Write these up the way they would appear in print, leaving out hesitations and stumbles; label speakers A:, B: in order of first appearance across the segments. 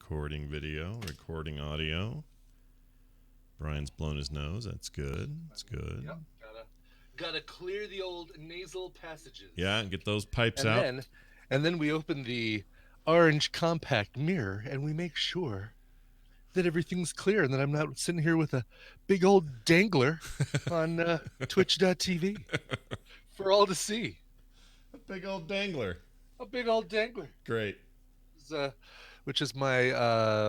A: recording video, recording audio. Brian's blown his nose. That's good. That's good.
B: Yep. Gotta clear the old nasal passages.
A: Yeah, and get those pipes out.
B: And then we open the orange compact mirror and we make sure that everything's clear and that I'm not sitting here with a big old dangler on twitch.tv for all to see.
A: A big old dangler.
B: A big old dangler.
A: Great.
B: Which is my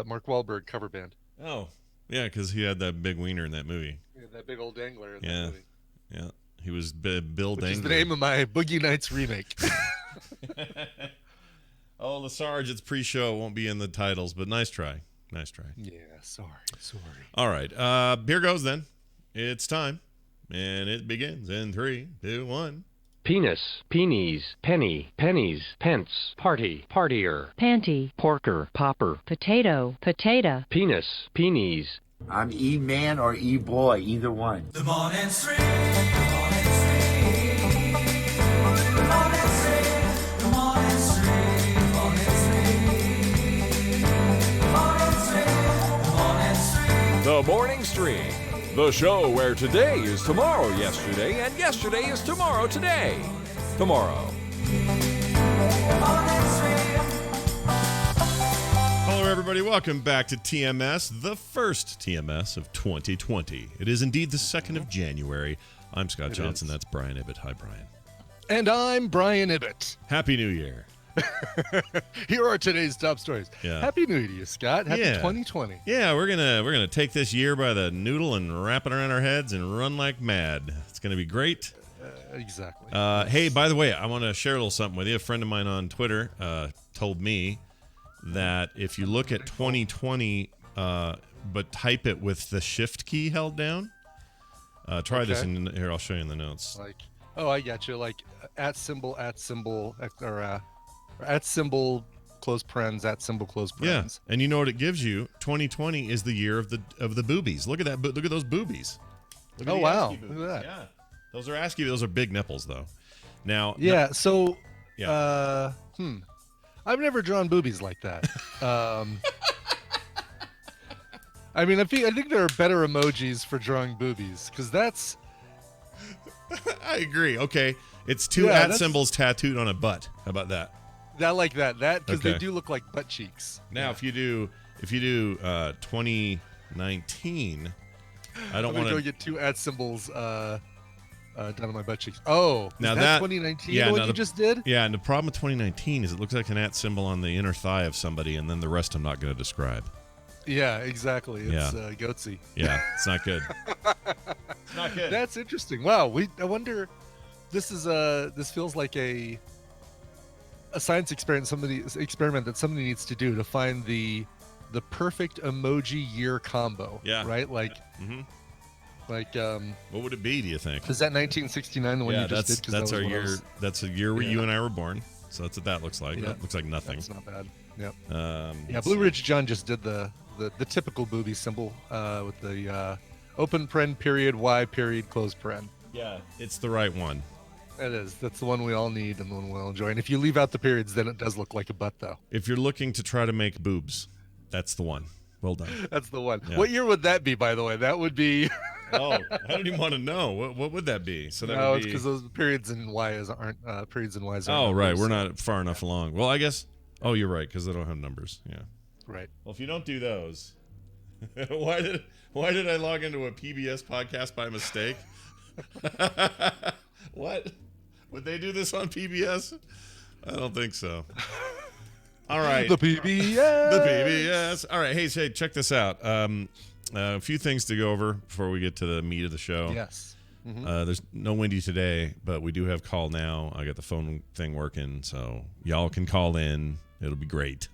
B: Mark Wahlberg cover band.
A: Oh, yeah, because he had that big wiener in that movie.
B: Yeah, that big old dangler in that movie.
A: Yeah, he was Bill Dangler.
B: Which is the name of my Boogie Nights remake.
A: Oh, LaSarge, it's pre-show. It won't be in the titles, but nice try. Nice try.
B: Yeah, sorry.
A: All right, here goes then. It's time, and it begins in 3, 2, 1.
C: Penis, peenies, penny, pennies, pence, party, partier,
D: panty,
C: porker, popper,
D: potato, potato,
C: penis, peenies.
E: I'm E-man or E-boy, either one.
F: The morning stream, the morning stream, the morning stream, the morning stream, the morning stream, the morning stream, the morning stream.
G: The Morning Stream, the show where today is tomorrow yesterday and yesterday is tomorrow today. Tomorrow.
A: Hello, everybody. Welcome back to TMS, the first TMS of 2020. It is indeed the 2nd of January. I'm Scott Johnson. That's Brian Ibbett. Hi, Brian.
B: And I'm Brian Ibbett.
A: Happy New Year.
B: Here are today's top stories.
A: Yeah.
B: Happy New Year to you, Scott. Happy 2020.
A: Yeah, we're gonna take this year by the noodle and wrap it around our heads and run like mad. It's gonna be great.
B: Exactly.
A: Hey, by the way, I want to share a little something with you. A friend of mine on Twitter told me that if you look at 2020, but type it with the shift key held down, try this in here. I'll show you in the notes.
B: I got you. Like at symbol, or at symbol, close parens, at symbol, close parens.
A: Yeah, and you know what it gives you? 2020 is the year of the boobies. Look at that. Look at those boobies. Look at
B: wow!
A: boobies.
B: Look at that.
A: Yeah, those are ASCII. Those are big nipples, though. Now.
B: Yeah. So.
A: Yeah.
B: I've never drawn boobies like that. I mean, I think there are better emojis for drawing boobies because that's.
A: I agree. Okay, it's two symbols tattooed on a butt. How about that?
B: I like that. Because they do look like butt cheeks.
A: Now, if you do 2019, I don't want to
B: go get 2 at symbols down on my butt cheeks. Oh,
A: now
B: that 2019 what you just did?
A: Yeah, and the problem with 2019 is it looks like an at symbol on the inner thigh of somebody, and then the rest I'm not going to describe.
B: Yeah, exactly. It's goatsy.
A: Yeah, it's not good. It's not good.
B: That's interesting. Wow. I wonder. This feels like a science experiment that somebody needs to do to find the perfect emoji year combo.
A: Yeah.
B: Right. Like.
A: Mm-hmm.
B: Like.
A: What would it be? Do you think?
B: Is that 1969 the one you just did?
A: That's our year. That's a year where you and I were born. So that's what that looks like.
B: Yeah.
A: That looks like nothing.
B: That's not bad. Yep.
A: Blue
B: Ridge John just did the typical booby symbol with the open paren period Y period close paren.
A: Yeah, it's the right one.
B: It is. That's the one we all need and the one we all enjoy. And if you leave out the periods, then it does look like a butt, though.
A: If you're looking to try to make boobs, that's the one. Well done.
B: That's the one.
A: Yeah.
B: What year would that be, by the way? That would be.
A: I don't even want to know. What would that be? So that
B: no,
A: would
B: it's because those periods and Y's aren't periods and Y's.
A: Oh, right. We're not far enough along. Well, I guess. Oh, you're right, because they don't have numbers. Yeah.
B: Right.
A: Well, if you don't do those, why did I log into a PBS podcast by mistake? What? Would they do this on PBS? I don't think so. All right.
B: The PBS.
A: The PBS. All right. Hey, check this out. A few things to go over before we get to the meat of the show.
B: Yes. Mm-hmm.
A: There's no Wendy today, but we do have call now. I got the phone thing working, so y'all can call in. It'll be great.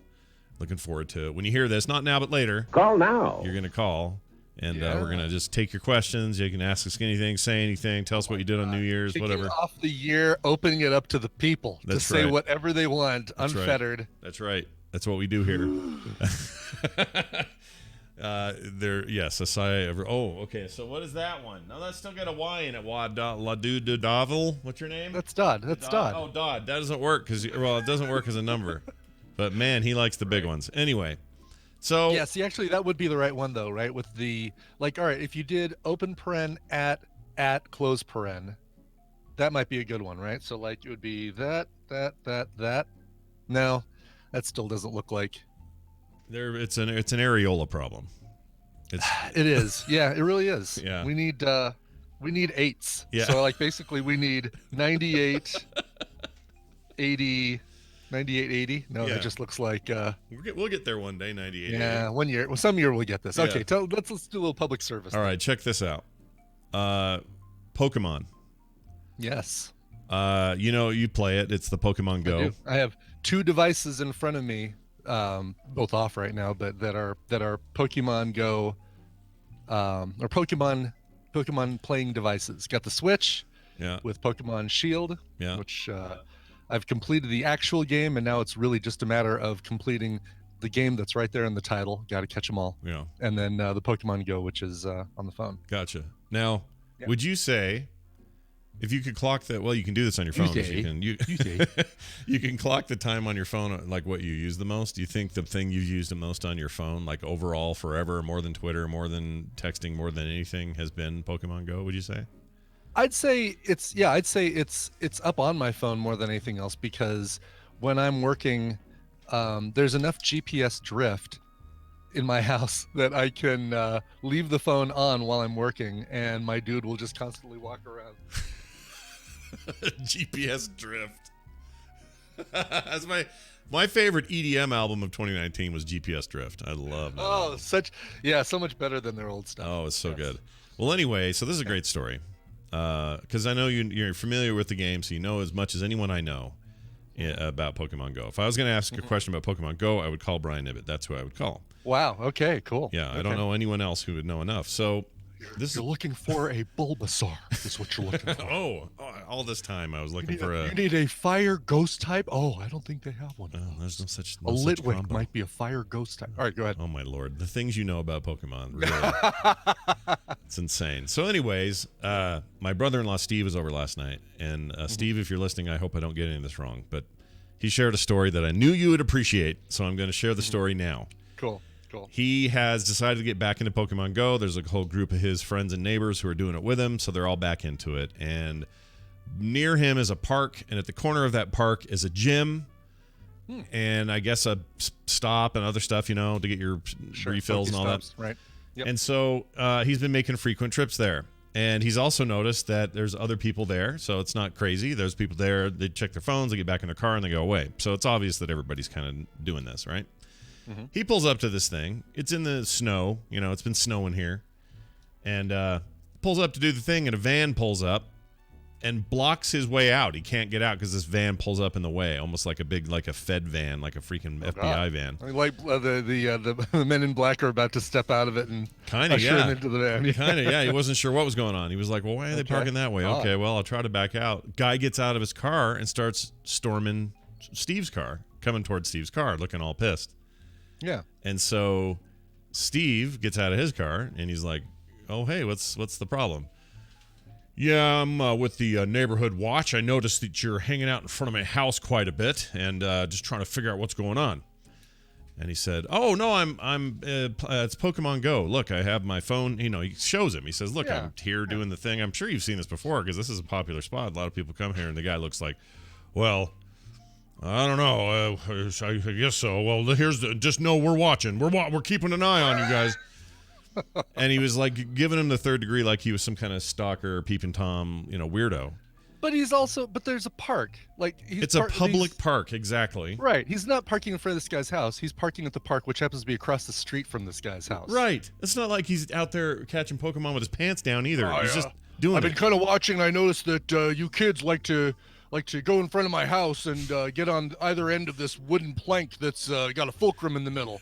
A: Looking forward to it. When you hear this, not now but later.
C: Call now.
A: You're going to call, and we're going to just take your questions. You can ask us anything, say anything, tell us what you did on New Year's, whatever.
B: Off the year, opening it up to the people to say whatever they want, unfettered.
A: Right. That's right. That's what we do here. A sigh of. Oh, okay. So what is that one? No, that's still got a Y in it. Ladudavel. What's your name?
B: That's Dodd. That's Dodd.
A: Oh, Dodd. That doesn't work it doesn't work as a number. But man, he likes the big ones. Anyway, So
B: Yeah, see, actually, that would be the right one, though, right? With the, like, all right, if you did open paren at close paren, that might be a good one, right? So, like, it would be that. No, that still doesn't look like.
A: it's an areola problem.
B: It is. Yeah, it really is.
A: Yeah.
B: We need eights.
A: Yeah.
B: So, like, basically, we need 98, 80, 98, 80. No,
A: Yeah.
B: it just looks like.
A: We'll get there one day. 98.
B: Yeah, one year. Well, some year we'll get this.
A: Yeah.
B: Okay, let's do a little public service.
A: All right, check this out. Pokemon.
B: Yes.
A: You play it. It's the Pokemon Go.
B: I have 2 devices in front of me, both off right now, but that are Pokemon Go, or Pokemon playing devices. Got the Switch
A: Yeah.
B: with Pokemon Shield,
A: Yeah.
B: which I've completed the actual game, and now it's really just a matter of completing the game that's right there in the title. Got to catch them all,
A: Yeah.
B: and then the Pokemon Go, which is on the phone.
A: Gotcha. Now,
B: Yeah.
A: would you say if you could clock that? Well, you can do this on your phone.
B: You say.
A: You can clock the time on your phone, like what you use the most. Do you think the thing you've used the most on your phone, like overall forever, more than Twitter, more than texting, more than anything, has been Pokemon Go? Would you say?
B: I'd say it's up on my phone more than anything else, because when I'm working, there's enough GPS drift in my house that I can leave the phone on while I'm working, and my dude will just constantly walk around.
A: GPS drift. That's my favorite EDM album of 2019 was GPS Drift. I love that.
B: Oh, so much better than their old stuff.
A: Oh, it's so good. Well, anyway, so this is a great story. Because I know you're familiar with the game, so you know as much as anyone I know about Pokemon Go. If I was going to ask a question about Pokemon Go, I would call Brian Ibbett. That's who I would call.
B: Wow. Okay. Cool.
A: Yeah,
B: Okay.
A: I don't know anyone else who would know enough. So
B: You're looking for a Bulbasaur. Is what you're looking for.
A: oh, all this time I was looking for
B: You need a fire ghost type. Oh, I don't think they have one.
A: Oh, there's no such.
B: A
A: No such
B: Litwick
A: combo.
B: might be a fire ghost type. All right, go ahead.
A: Oh my lord, the things you know about Pokemon, really, it's insane. So, anyways, my brother-in-law Steve was over last night, and Steve, if you're listening, I hope I don't get any of this wrong, but he shared a story that I knew you would appreciate, so I'm going to share the story now.
B: Cool.
A: He has decided to get back into Pokemon Go. There's a whole group of his friends and neighbors who are doing it with him, so they're all back into it. And near him is a park, and at the corner of that park is a gym, and I guess a stop and other stuff, to get your refills and all that.
B: Right. Yep.
A: And so he's been making frequent trips there. And he's also noticed that there's other people there, so it's not crazy. There's people there, they check their phones, they get back in their car, and they go away. So it's obvious that everybody's kind of doing this, right? Mm-hmm. He pulls up to this thing. It's in the snow. It's been snowing here. And pulls up to do the thing, and a van pulls up and blocks his way out. He can't get out because this van pulls up in the way, almost like a Fed van, like a freaking FBI van.
B: I mean, like the men in black are about to step out of it and
A: Kind of,
B: usher
A: yeah.
B: him into the van.
A: Kind of, yeah. He wasn't sure what was going on. He was like, well, why are they parking that way?
B: Oh.
A: Okay, well, I'll try to back out. Guy gets out of his car and starts storming Steve's car, coming towards Steve's car, looking all pissed.
B: Yeah.
A: And so Steve gets out of his car and he's like, oh, hey, what's the problem? Yeah, I'm with the neighborhood watch. I noticed that you're hanging out in front of my house quite a bit and just trying to figure out what's going on. And he said, oh, no, it's Pokemon Go. Look, I have my phone. He shows him. He says, look, I'm here doing the thing. I'm sure you've seen this before because this is a popular spot. A lot of people come here. And the guy looks like, well, I don't know. I guess so. Well, just know we're watching. We're keeping an eye on you guys. And he was like giving him the third degree, like he was some kind of stalker, peeping Tom, weirdo.
B: But there's a park.
A: It's a public park, exactly.
B: Right. He's not parking in front of this guy's house. He's parking at the park, which happens to be across the street from this guy's house.
A: Right. It's not like he's out there catching Pokemon with his pants down either.
B: Oh,
A: he's
B: yeah.
A: just doing
B: I've
A: it.
B: been kind of watching. I noticed that you kids like to go in front of my house and get on either end of this wooden plank that's got a fulcrum in the middle.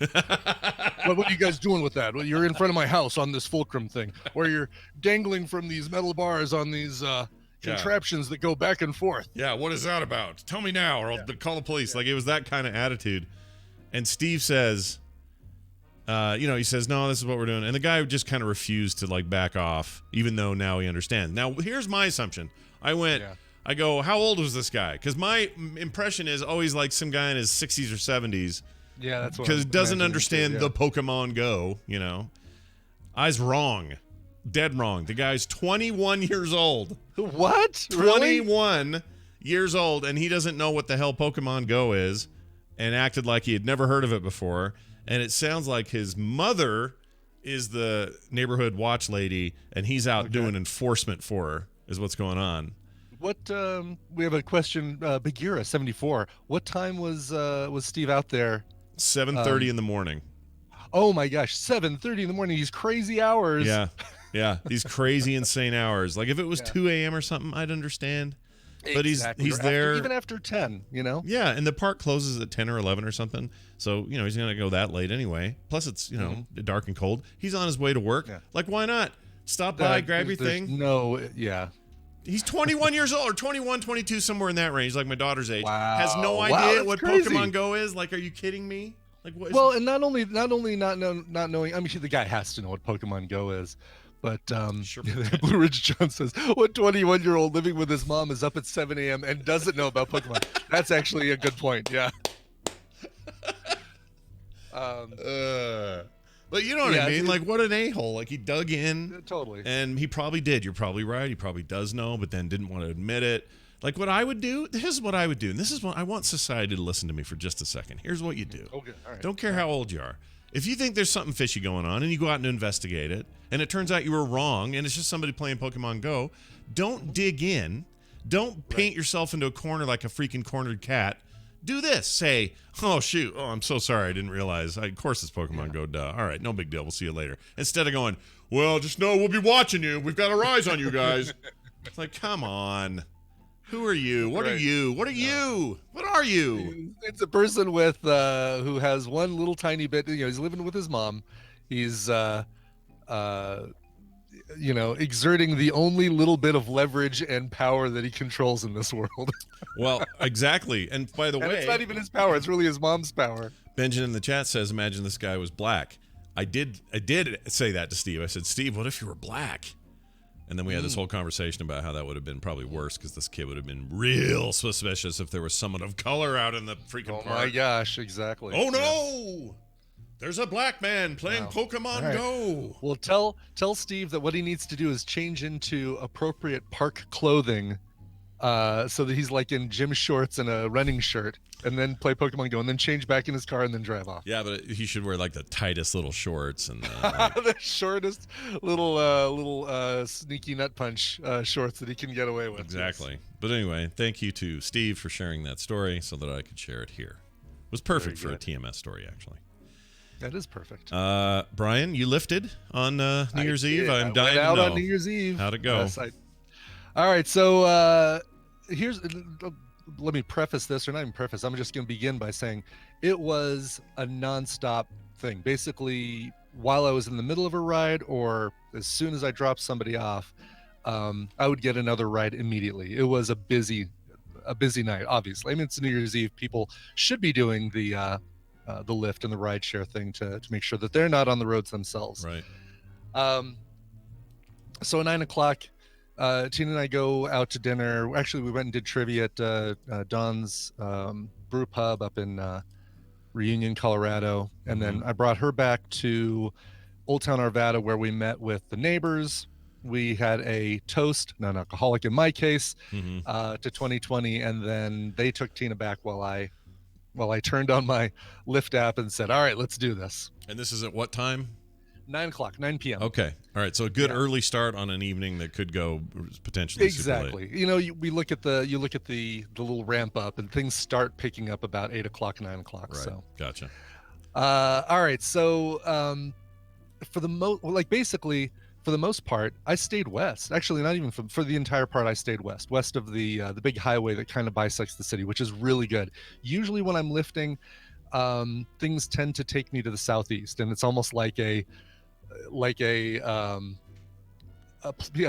B: What are you guys doing with that? Well, you're in front of my house on this fulcrum thing, or you're dangling from these metal bars on these contraptions that go back and forth.
A: Yeah, what is that about? Tell me now, or I'll call the police. Like, it was that kind of attitude. And Steve says, he says, no, this is what we're doing. And the guy just kind of refused to, back off, even though now he understands. Now, here's my assumption. I go, how old was this guy? Because my impression is always like some guy in his 60s or 70s.
B: Yeah, that's what
A: because
B: I'm
A: it doesn't
B: imagining
A: understand
B: too,
A: the Pokemon Go. I's wrong, dead wrong. The guy's 21 years old.
B: What? Really?
A: 21 years old, and he doesn't know what the hell Pokemon Go is, and acted like he had never heard of it before. And it sounds like his mother is the neighborhood watch lady, and he's out doing enforcement for her, is what's going on.
B: What? We have a question. Bagheera 74. What time was Steve out there?
A: 7:30 in the morning.
B: Oh my gosh, 7:30 in the morning. These crazy hours.
A: Yeah. These crazy, insane hours. Like if it was 2 a.m. or something, I'd understand. But
B: Exactly.
A: he's
B: Or
A: there
B: even after 10.
A: Yeah, and the park closes at 10 or 11 or something. So, he's going to go that late anyway. Plus, it's, dark and cold. He's on his way to work.
B: Yeah.
A: Like, why not? Stop by, grab your
B: There's
A: thing.
B: No, yeah.
A: He's 21 years old, or 21, 22, somewhere in that range, like my daughter's age.
B: Wow.
A: Has no
B: Wow,
A: idea
B: that's
A: what
B: crazy.
A: Pokemon Go is. Like, are you kidding me? Like, what?
B: Well, and not only not knowing. I mean, the guy has to know what Pokemon Go is. But
A: Sure.
B: Blue Ridge John says, what 21-year-old living with his mom is up at 7 a.m. and doesn't know about Pokemon? That's actually a good point. Yeah.
A: But you know what I mean? Like, what an a-hole. Like, he dug in.
B: Totally.
A: And he probably did. You're probably right. He probably does know, but then didn't want to admit it. Like, what I would do, this is what I would do. And this is what I want society to listen to me for just a second. Here's what you do.
B: Okay. All right.
A: Don't care how old you are. If you think there's something fishy going on and you go out and investigate it, and it turns out you were wrong and it's just somebody playing Pokemon Go, don't dig in. Don't paint yourself into a corner like a freaking cornered cat. Do this. Say, oh, shoot. Oh, I'm so sorry. I didn't realize. Of course it's Pokemon Go. Duh. All right. No big deal. We'll see you later. Instead of going, well, just know we'll be watching you. We've got our eyes on you guys. It's like, come on. Who are you? What are you? What are you? What are you?
B: It's a person with who has one little tiny bit. He's living with his mom. He's exerting the only little bit of leverage and power that he controls in this world.
A: Well, exactly. And by the
B: And
A: way,
B: it's not even his power; it's really his mom's power.
A: Benjamin in the chat says, imagine this guy was black. I did say that to Steve. I said, Steve, what if you were black? And then we had this whole conversation about how that would have been probably worse because this kid would have been real suspicious if there was someone of color out in the freaking
B: Oh
A: park.
B: my gosh, exactly.
A: Oh no! There's a black man playing Pokemon
B: right.
A: Go.
B: Well, tell Steve that what he needs to do is change into appropriate park clothing, so that he's like in gym shorts and a running shirt, and then play Pokemon Go, and then change back in his car and then drive off.
A: Yeah, but he should wear like the tightest little shorts and
B: The shortest little sneaky nut punch shorts that he can get away with.
A: exactly. But anyway, thank you to Steve for sharing that story so that I could share it here. It was perfect for a TMS story, actually.
B: That is perfect.
A: Brian, you lifted on New Year's Eve. I'm
B: I
A: dying
B: went out
A: to know.
B: on New Year's Eve.
A: How'd it go?
B: Yes, all right, so let me preface this, or not even preface. I'm just going to begin by saying it was a nonstop thing. Basically, while I was in the middle of a ride, or as soon as I dropped somebody off, I would get another ride immediately. It was a busy night. Obviously, I mean, it's New Year's Eve. People should be doing the Lyft and the rideshare thing to make sure that they're not on the roads themselves.
A: Right.
B: So at 9 o'clock, Tina and I go out to dinner. Actually, we went and did trivia at Don's Brew Pub up in Reunion, Colorado. And then I brought her back to Old Town Arvada, where we met with the neighbors. We had a toast, non-alcoholic in my case, to 2020. And then they took Tina back while I turned on my Lyft app and said, all right, let's do this.
A: And this is at what time?
B: 9 p.m.
A: Okay. All right. So a good early start on an evening that could go potentially super late.
B: Exactly. We look at the little ramp up, and things start picking up about 8 o'clock, 9 o'clock.
A: Right.
B: So
A: Gotcha.
B: all right. So for the most part, I stayed west. Actually, not even for the entire part, I stayed west of the big highway that kind of bisects the city, which is really good. Usually when I'm lifting, things tend to take me to the southeast, and it's almost like a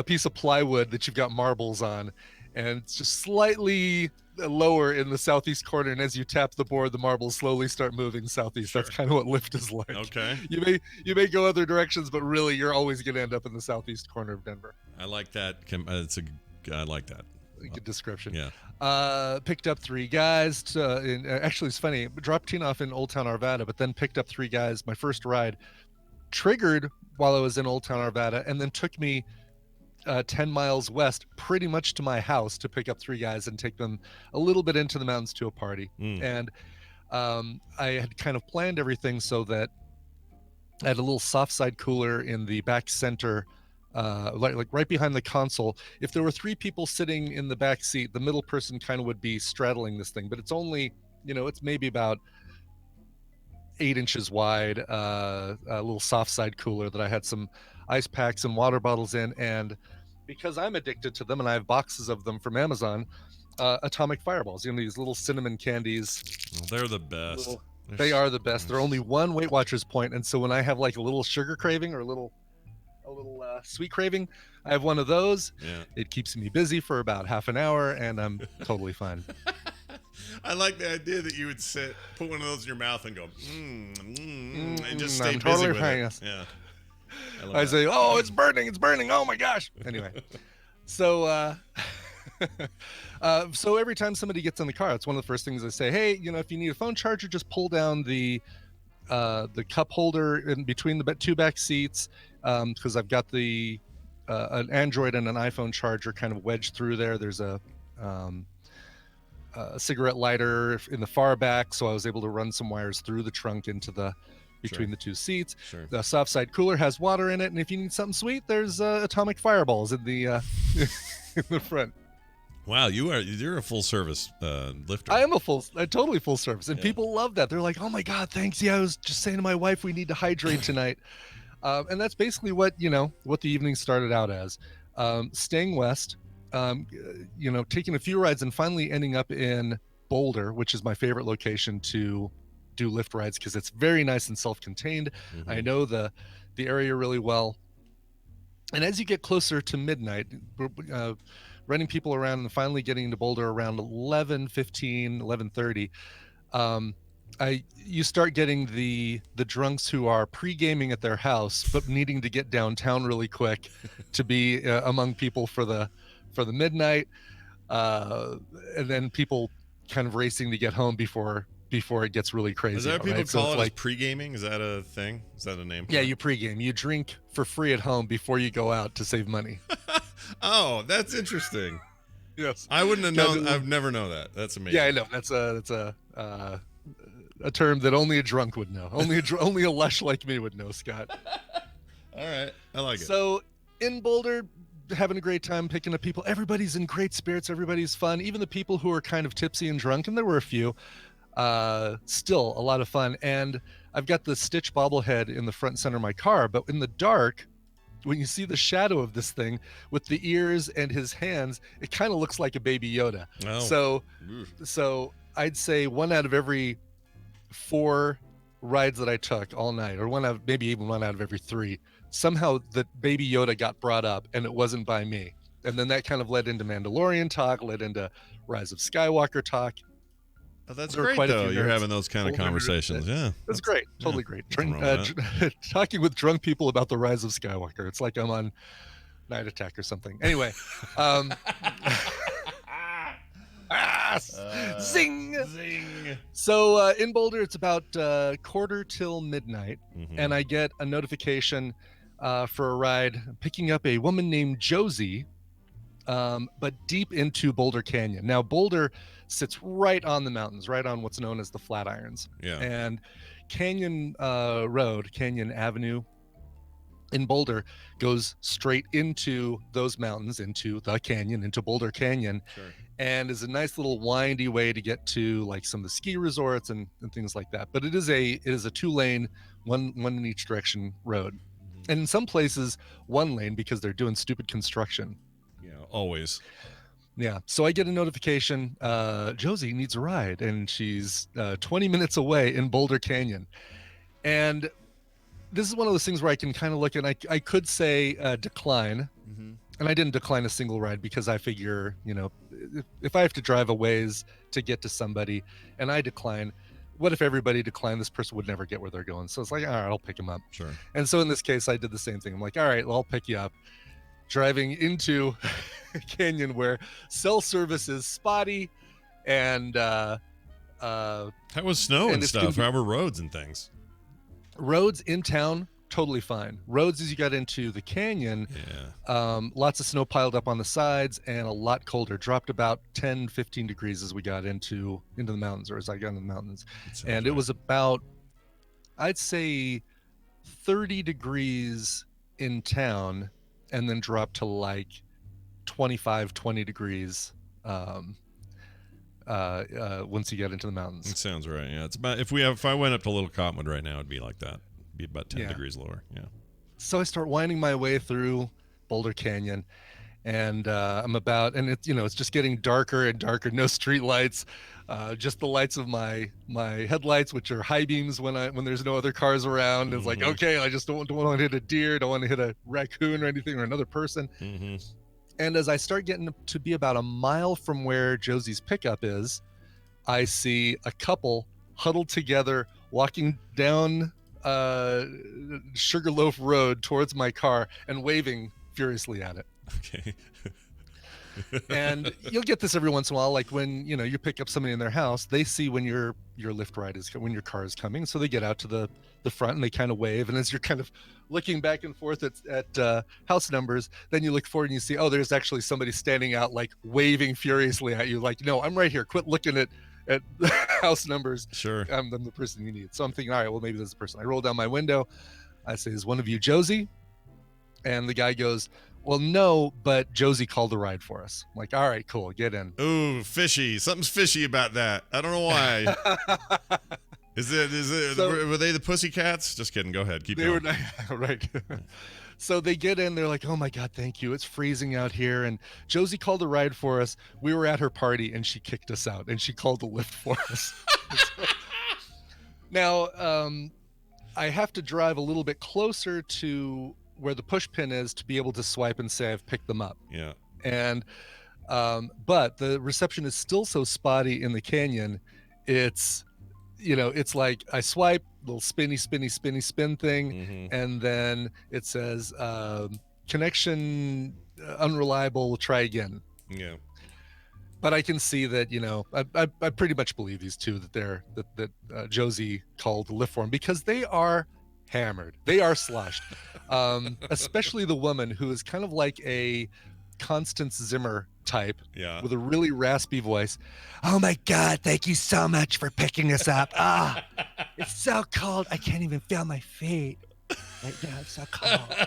B: piece of plywood that you've got marbles on, and it's just slightly lower in the southeast corner, and as you tap the board, the marbles slowly start moving southeast.
A: Sure.
B: That's kind of what Lyft is like.
A: Okay.
B: You may go other directions, but really you're always going to end up in the southeast corner of Denver.
A: I like that. I like that.
B: good description.
A: Yeah.
B: Picked up 3 guys. Actually, it's funny. Dropped Tina off in Old Town Arvada, but then picked up 3 guys. My first ride triggered while I was in Old Town Arvada, and then took me 10 miles west, pretty much to my house, to pick up 3 guys and take them a little bit into the mountains to a party. And I had kind of planned everything so that I had a little soft side cooler in the back center, like right behind the console. If there were 3 people sitting in the back seat, the middle person kind of would be straddling this thing, but it's only, it's maybe about 8 inches wide, a little soft side cooler that I had some ice packs and water bottles in. And because I'm addicted to them and I have boxes of them from Amazon, atomic fireballs, these little cinnamon candies.
A: Well, they're the best.
B: They are the best. They're only 1 Weight Watchers point, and so when I have like a little sugar craving or a little sweet craving, I have one of those.
A: Yeah.
B: It keeps me busy for about half an hour, and I'm totally fine.
A: I like the idea that you would put one of those in your mouth and go, and just stay
B: I'm
A: busy
B: totally
A: with
B: fine,
A: it.
B: yes.
A: Yeah.
B: I say, oh, it's burning. Oh my gosh. Anyway, so so every time somebody gets in the car, it's one of the first things I say, hey, if you need a phone charger, just pull down the cup holder in between the 2 back seats, because I've got the an Android and an iPhone charger kind of wedged through there. There's a cigarette lighter in the far back, so I was able to run some wires through the trunk into between the 2 seats.
A: Sure.
B: The soft side cooler has water in it, and if you need something sweet, there's atomic fireballs in the in the front.
A: Wow, you're a full service lifter.
B: I am a totally full service, and people love that. They're like, "Oh my god, thanks! Yeah, I was just saying to my wife we need to hydrate tonight," and that's basically what the evening started out as. Staying west, taking a few rides, and finally ending up in Boulder, which is my favorite location to do Lyft rides because it's very nice and self-contained.
A: Mm-hmm.
B: I know the area really well, and as you get closer to midnight, running people around and finally getting into Boulder around 11:30, you start getting the drunks who are pre-gaming at their house but needing to get downtown really quick to be among people for the midnight, and then people kind of racing to get home before it gets really crazy.
A: Is that what people
B: right?
A: call
B: So
A: it
B: like
A: as pre-gaming? Is that a thing? Is that a name?
B: Yeah, you pre-game. You drink for free at home before you go out to save money.
A: Oh, that's interesting.
B: Yes.
A: I wouldn't have known. I've never known that. That's amazing.
B: Yeah, I know. That's a term that only a drunk would know. Only a lush like me would know, Scott.
A: All right. I like it.
B: So in Boulder, having a great time picking up people. Everybody's in great spirits. Everybody's fun. Even the people who are kind of tipsy and drunk, and there were a few, still a lot of fun. And I've got the Stitch bobblehead in the front and center of my car, but in the dark, when you see the shadow of this thing with the ears and his hands, it kind of looks like a baby Yoda.
A: Oh.
B: So I'd say 1 out of every 4 rides that I took all night, or maybe even 1 out of every 3, somehow the baby Yoda got brought up, and it wasn't by me. And then that kind of led into Mandalorian talk, led into Rise of Skywalker talk.
A: Oh, that's
B: There were
A: great,
B: quite a
A: though.
B: few
A: You're
B: nerds.
A: having those kind of
B: Older nerds
A: conversations.
B: that-
A: Yeah.
B: That's great. Totally great.
A: nothing wrong with
B: Talking with drunk people about the Rise of Skywalker. It's like I'm on Night Attack or something. Anyway. Zing!
A: Zing.
B: So in Boulder, it's about quarter till midnight,
A: Mhm.
B: and I get a notification for a ride picking up a woman named Josie, but deep into Boulder Canyon. Now, Boulder sits right on the mountains, right on what's known as the Flatirons.
A: Yeah.
B: And Canyon Canyon Avenue in Boulder goes straight into those mountains, into the canyon, into Boulder Canyon.
A: Sure.
B: And is a nice little windy way to get to like some of the ski resorts and things like that. But it is a 2-lane, one in each direction road. And in some places 1 lane because they're doing stupid construction.
A: Yeah. Always.
B: Yeah. So I get a notification, Josie needs a ride, and she's 20 minutes away in Boulder Canyon. And this is one of those things where I can kind of look, and I could say decline.
A: Mm-hmm.
B: And I didn't decline a single ride because I figure, if I have to drive a ways to get to somebody and I decline, what if everybody declined? This person would never get where they're going. So it's like, all right, I'll pick them up.
A: Sure.
B: And so in this case, I did the same thing. I'm like, all right, well, I'll pick you up. driving into a canyon where cell service is spotty, and
A: How was snow and
B: it's
A: stuff?
B: gonna be-
A: How were roads and things?
B: roads in town totally fine. Roads as you got into the canyon,
A: Yeah.
B: lots of snow piled up on the sides and a lot colder. Dropped about 10, 15 degrees as we got into the mountains, or as I got into the mountains. And it was about, I'd say, 30 degrees in town, and then dropped to like 25, 20 degrees once you get into the
A: It
B: mountains.
A: sounds right. Yeah, it's about if I went up to Little Cottonwood right now, it'd be like that. It'd be about 10
B: Yeah.
A: degrees lower. Yeah.
B: So I start winding my way through Boulder Canyon, and it's just getting darker and darker. No street lights, just the lights of my headlights, which are high beams when there's no other cars around. It's like,
A: Mhm.
B: okay, I just don't want to hit a deer, don't want to hit a raccoon or anything, or another person.
A: Mm-hmm.
B: And as I start getting to be about a mile from where Josie's pickup is, I see a couple huddled together walking down Sugarloaf Road towards my car and waving furiously at it.
A: Okay.
B: And you'll get this every once in a while, like when you pick up somebody in their house, they see when your Lyft ride is when your car is coming, so they get out to the front and they kind of wave. And as you're kind of looking back and forth at house numbers, then you look forward and you see, oh, there's actually somebody standing out, like waving furiously at you, like, no, I'm right here, quit looking at house numbers.
A: Sure.
B: I'm the person you need. So I'm thinking, all right, well, maybe this is the person. I roll down my window, I say, is one of you Josie? And the guy goes, well, no, but Josie called the ride for us. I'm like, all right, cool, get in.
A: Ooh, fishy. Something's fishy about that. I don't know why. Is it?
B: So-
A: were they the Pussycats? Just kidding. Go ahead. Keep
B: They
A: going.
B: were right. So they get in, they're like, oh my God, thank you. It's freezing out here. And Josie called a ride for us. We were at her party and she kicked us out and she called the Lyft for us. Now, I have to drive a little bit closer to where the push pin is to be able to swipe and say I've picked them up.
A: Yeah.
B: And but the reception is still so spotty in the canyon. It's like I swipe, little spin thing,
A: Mm-hmm.
B: and then it says connection unreliable, we'll try again.
A: Yeah.
B: But I can see that I pretty much believe these two that Josie called the Lyft for them, because they are hammered, they are sloshed. Especially the woman, who is kind of like a Constance Zimmer type,
A: Yeah.
B: with a really raspy voice. Oh my God, thank you so much for picking us up. It's so cold, I can't even feel my feet right now, it's so cold.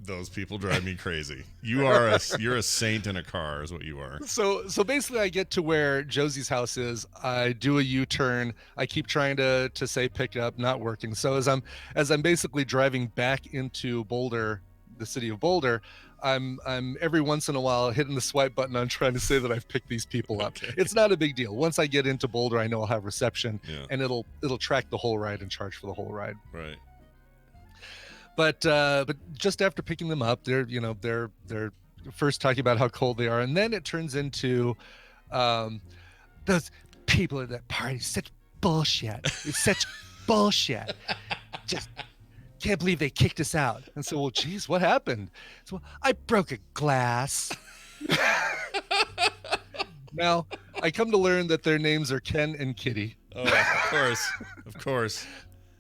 A: Those people drive me crazy. You're a saint in a car is what you are.
B: So basically I get to where Josie's house is, I do a U-turn, I keep trying to say pick up, not working. So as I'm basically driving back into Boulder, the city of Boulder, I'm every once in a while hitting the swipe button on trying to say that I've picked these people up.
A: Okay.
B: It's not a big deal. Once I get into Boulder, I know I'll have reception,
A: Yeah.
B: and it'll track the whole ride and charge for the whole ride.
A: Right.
B: But just after picking them up, they're first talking about how cold they are, and then it turns into those people at that party, such bullshit. It's such bullshit. Just can't believe they kicked us out. And so, well, geez, what happened? So, well, I broke a glass. Now, I come to learn that their names are Ken and Kitty.
A: Oh, of course.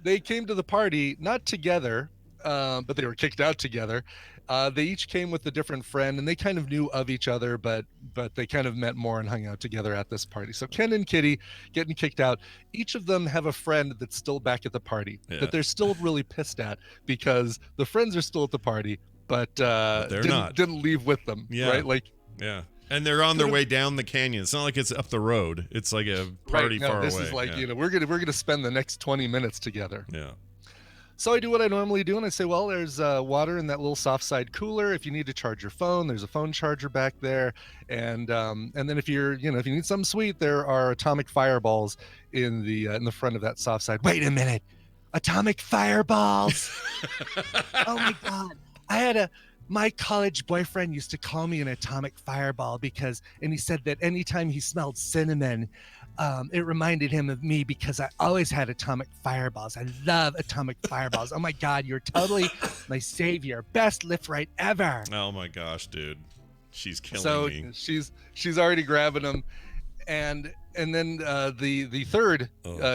B: They came to the party not together, but they were kicked out together. They each came with a different friend, and they kind of knew of each other, but they kind of met more and hung out together at this party. So Ken and Kitty getting kicked out. Each of them have a friend that's still back at the party,
A: Yeah.
B: that they're still really pissed at, because the friends are still at the party, but
A: they're not.
B: didn't leave with them.
A: Yeah.
B: Right? Like,
A: Yeah. And they're on their way down the canyon. It's not like it's up the road. It's like a party
B: right, no,
A: far
B: this
A: away.
B: is like,
A: yeah.
B: we're gonna spend the next 20 minutes together.
A: Yeah.
B: So I do what I normally do, and I say, well, there's water in that little soft side cooler. If you need to charge your phone, there's a phone charger back there, and then if you need something sweet, there are atomic fireballs in the front of that soft side. Wait a minute, atomic fireballs! Oh my God! My college boyfriend used to call me an atomic fireball and he said that anytime he smelled cinnamon, it reminded him of me because I always had atomic fireballs. I love atomic fireballs. Oh my God, you're totally my savior. Best Lyft ride ever.
A: Oh my gosh, dude. She's killing
B: So
A: me.
B: she's already grabbing him. And then the third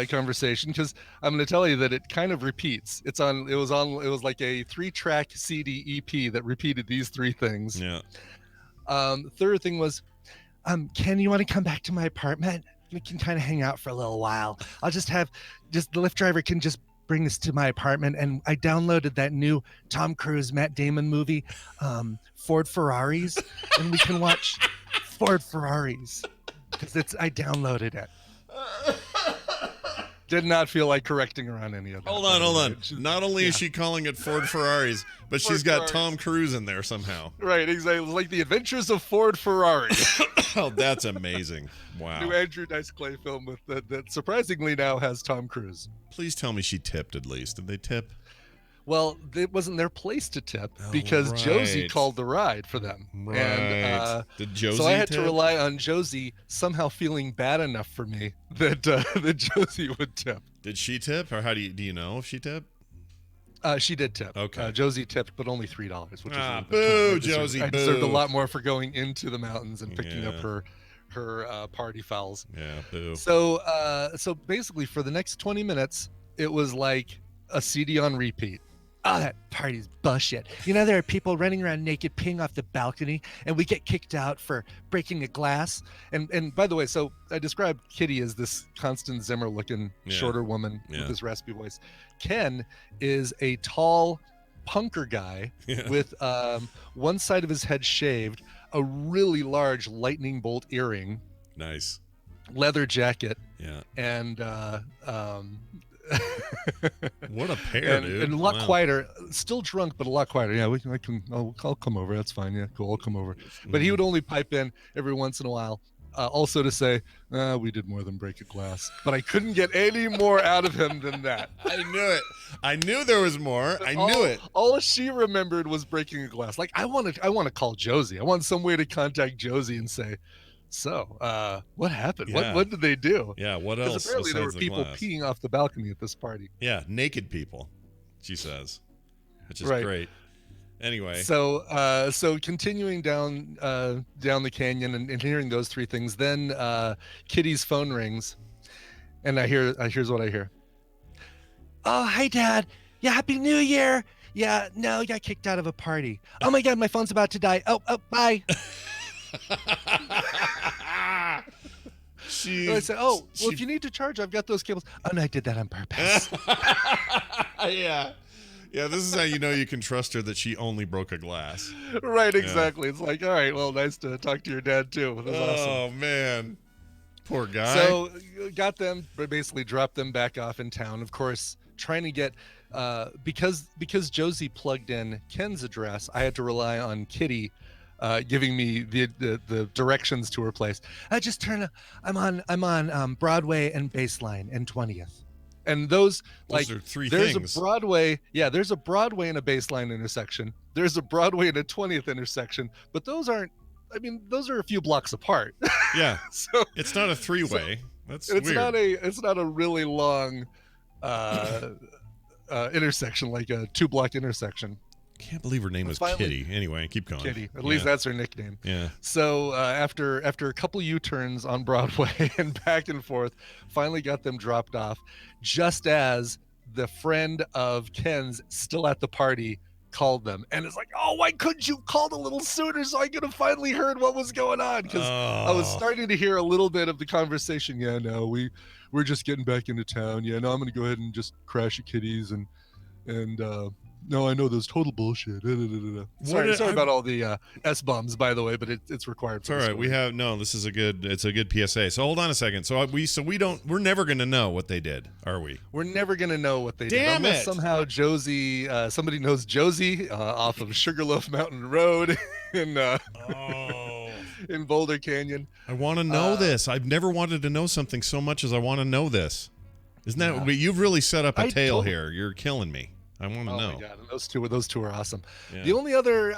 B: conversation, because I'm going to tell you that it kind of repeats. It was like a 3-track CD EP that repeated these 3 things.
A: Yeah.
B: Third thing was, Ken, you want to come back to my apartment? We can kind of hang out for a little while. I'll just the Lyft driver can just bring this to my apartment. And I downloaded that new Tom Cruise, Matt Damon movie, Ford Ferraris, and we can watch Ford Ferraris because I downloaded it. Did not feel like correcting her on any of that.
A: Hold on. Not only is she calling it Ford Ferraris, but she's got
B: Ferraris.
A: Tom Cruise in there somehow.
B: Right, exactly. It was like the Adventures of Ford Ferrari.
A: Oh, that's amazing. Wow.
B: New Andrew Dice Clay film that surprisingly now has Tom Cruise.
A: Please tell me she tipped at least. Did they tip?
B: Well, it wasn't their place to tip because Josie
A: right.
B: called the ride for them.
A: Right.
B: And
A: Did Josie
B: so I had
A: tip?
B: to rely on Josie somehow feeling bad enough for me that that Josie would tip.
A: Did she tip? Or do you know if she tipped?
B: She did tip.
A: Okay.
B: Josie tipped, but only $3, which is a little bit
A: boo,
B: too much.
A: Josie,
B: I deserved a
A: boo.
B: lot more for going into the mountains and picking up
A: Yeah.
B: her party fouls.
A: Yeah, boo.
B: So basically for the next 20 minutes, it was like a CD on repeat. Oh, that party's bullshit. You know, there are people running around naked peeing off the balcony, and we get kicked out for breaking a glass. And by the way, so I described Kitty as this Constance Zimmer-looking
A: Yeah.
B: shorter woman
A: Yeah.
B: with this raspy voice. Ken is a tall punker guy
A: Yeah.
B: with one side of his head shaved, a really large lightning bolt earring,
A: Nice.
B: leather jacket,
A: Yeah.
B: and
A: What a pair, dude.
B: and a lot
A: Wow.
B: quieter, still drunk, but a lot quieter. Yeah, I'll come over. That's fine. Yeah, cool. I'll come over. But he would only pipe in every once in a while, also to say, we did more than break a glass. But I couldn't get any more out of him than that.
A: I knew it. I knew there was more. I knew it.
B: All she remembered was breaking a glass. Like I want to call Josie. I want some way to contact Josie and say, so, what happened?
A: Yeah.
B: What did they do?
A: Yeah, what
B: Because
A: else
B: apparently there were
A: besides the
B: people
A: glass?
B: peeing off the balcony at this party.
A: Yeah, naked people, she says, which is
B: Right.
A: great. Anyway,
B: So continuing down the canyon and hearing those 3 things, then Kitty's phone rings, and here's what I hear. Oh, hi, Dad. Yeah, Happy New Year. Yeah, no, I got kicked out of a party. Oh my God, my phone's about to die. Oh, bye.
A: she.
B: And I said, oh, well, if you need to charge, I've got those cables. Oh, no, I did that on purpose.
A: Yeah. Yeah, this is how you know you can trust her that she only broke a glass.
B: Right, exactly. It's like, all right, well, nice to talk to your dad too. That was awesome.
A: Oh man, poor guy.
B: So got them, basically dropped them back off in town. Of course, trying to get because Josie plugged in Ken's address, I had to rely on Kitty giving me the directions to her place. I just I'm on Broadway and Baseline and 20th. And those like
A: are 3
B: there's
A: things.
B: a Broadway, there's a Broadway and a Baseline intersection. There's a Broadway and a 20th intersection, but those are a few blocks apart.
A: Yeah,
B: So
A: it's not a 3-way. That's
B: it's
A: weird.
B: it's not a really long intersection, like a 2-block intersection.
A: Can't believe her name was
B: Finally-
A: Kitty. Anyway, keep going.
B: Kitty, at least that's her nickname.
A: Yeah.
B: So after a couple U-turns on Broadway and back and forth, finally got them dropped off, just as the friend of Ken's still at the party called them, and it's like, oh, why couldn't you call a little sooner so I could have finally heard what was going on? Because I was starting to hear a little bit of the conversation. Yeah, no, we're just getting back into town. Yeah, no, I'm gonna go ahead and just crash at Kitty's and no, I know there's total bullshit. Sorry about all the S-bombs, by the way, but it's required.
A: It's all right. We have this is a good PSA. So hold on a second. So we're never going to know what they did, are we?
B: We're never going to know what they did.
A: Damn
B: Unless
A: it.
B: somehow Josie, somebody knows Josie off of Sugarloaf Mountain Road in Boulder Canyon.
A: I want to know this. I've never wanted to know something so much as I want to know this. Isn't that you've really set up a tale here? You're killing me. I want to know.
B: Oh my God, those two are awesome.
A: Yeah.
B: The only other,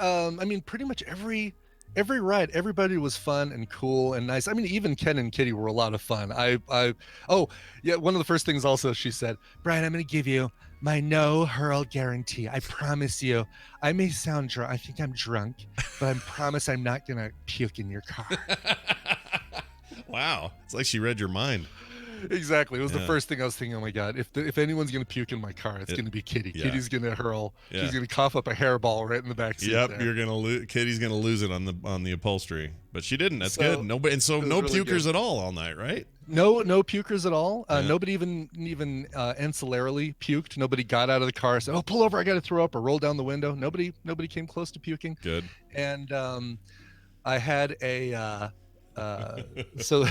B: pretty much every every ride, everybody was fun and cool and nice. I mean, even Ken and Kitty were a lot of fun. Oh yeah, one of the first things also she said, Brian, I'm going to give you my no hurl guarantee. I promise you. I may sound drunk. I think I'm drunk, but I promise I'm not going to puke in your car.
A: Wow. It's like she read your mind.
B: Exactly. It was the
A: Yeah.
B: first thing I was thinking. Oh my God! If anyone's gonna puke in my car, it's gonna be Kitty.
A: Yeah.
B: Kitty's gonna hurl.
A: Yeah.
B: She's gonna cough up a hairball right in the back seat.
A: Yep,
B: there.
A: you're gonna Kitty's gonna lose it on the upholstery, but she didn't. That's
B: So,
A: good. Nobody, and so
B: it was
A: no
B: really
A: pukers
B: good.
A: at all night, right?
B: No pukers at all.
A: Yeah.
B: Nobody even ancillarily puked. Nobody got out of the car, said, "Oh, pull over! I got to throw up," or roll down the window. Nobody came close to puking.
A: Good.
B: And I had a so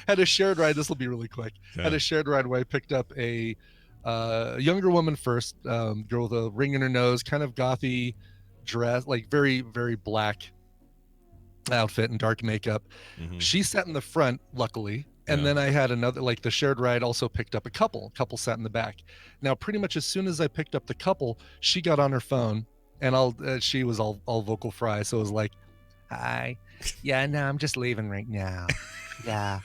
B: had a shared ride. This will be really quick.
A: Okay.
B: Had a shared ride where I picked up a younger woman first, girl with a ring in her nose, kind of gothy dress, like very very black outfit and dark makeup.
A: Mhm.
B: She sat in the front, luckily. And
A: Yeah.
B: then I had another, like the shared ride also picked up a couple sat in the back. Now, pretty much as soon as I picked up the couple, she got on her phone and she was all vocal fry. So it was like, hi, yeah, no, I'm just leaving right now. Yeah.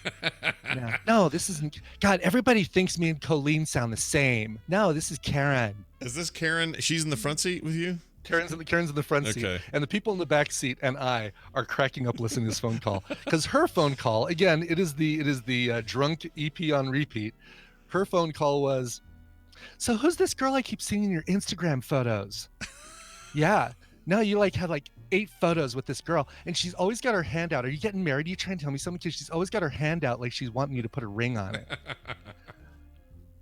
B: No, this isn't. God, everybody thinks me and Colleen sound the same. No, this is Karen.
A: Is this Karen? She's in the front seat with you?
B: Karen's in the front seat,
A: Okay.
B: and the people in the back seat and I are cracking up listening to this phone call because her phone call, again, it is the drunk EP on repeat. Her phone call was, so who's this girl I keep seeing in your Instagram photos? Yeah, no, you had 8 photos with this girl, and she's always got her hand out. Are you getting married? Are you trying to tell me something? Because she's always got her hand out like she's wanting you to put a ring on it.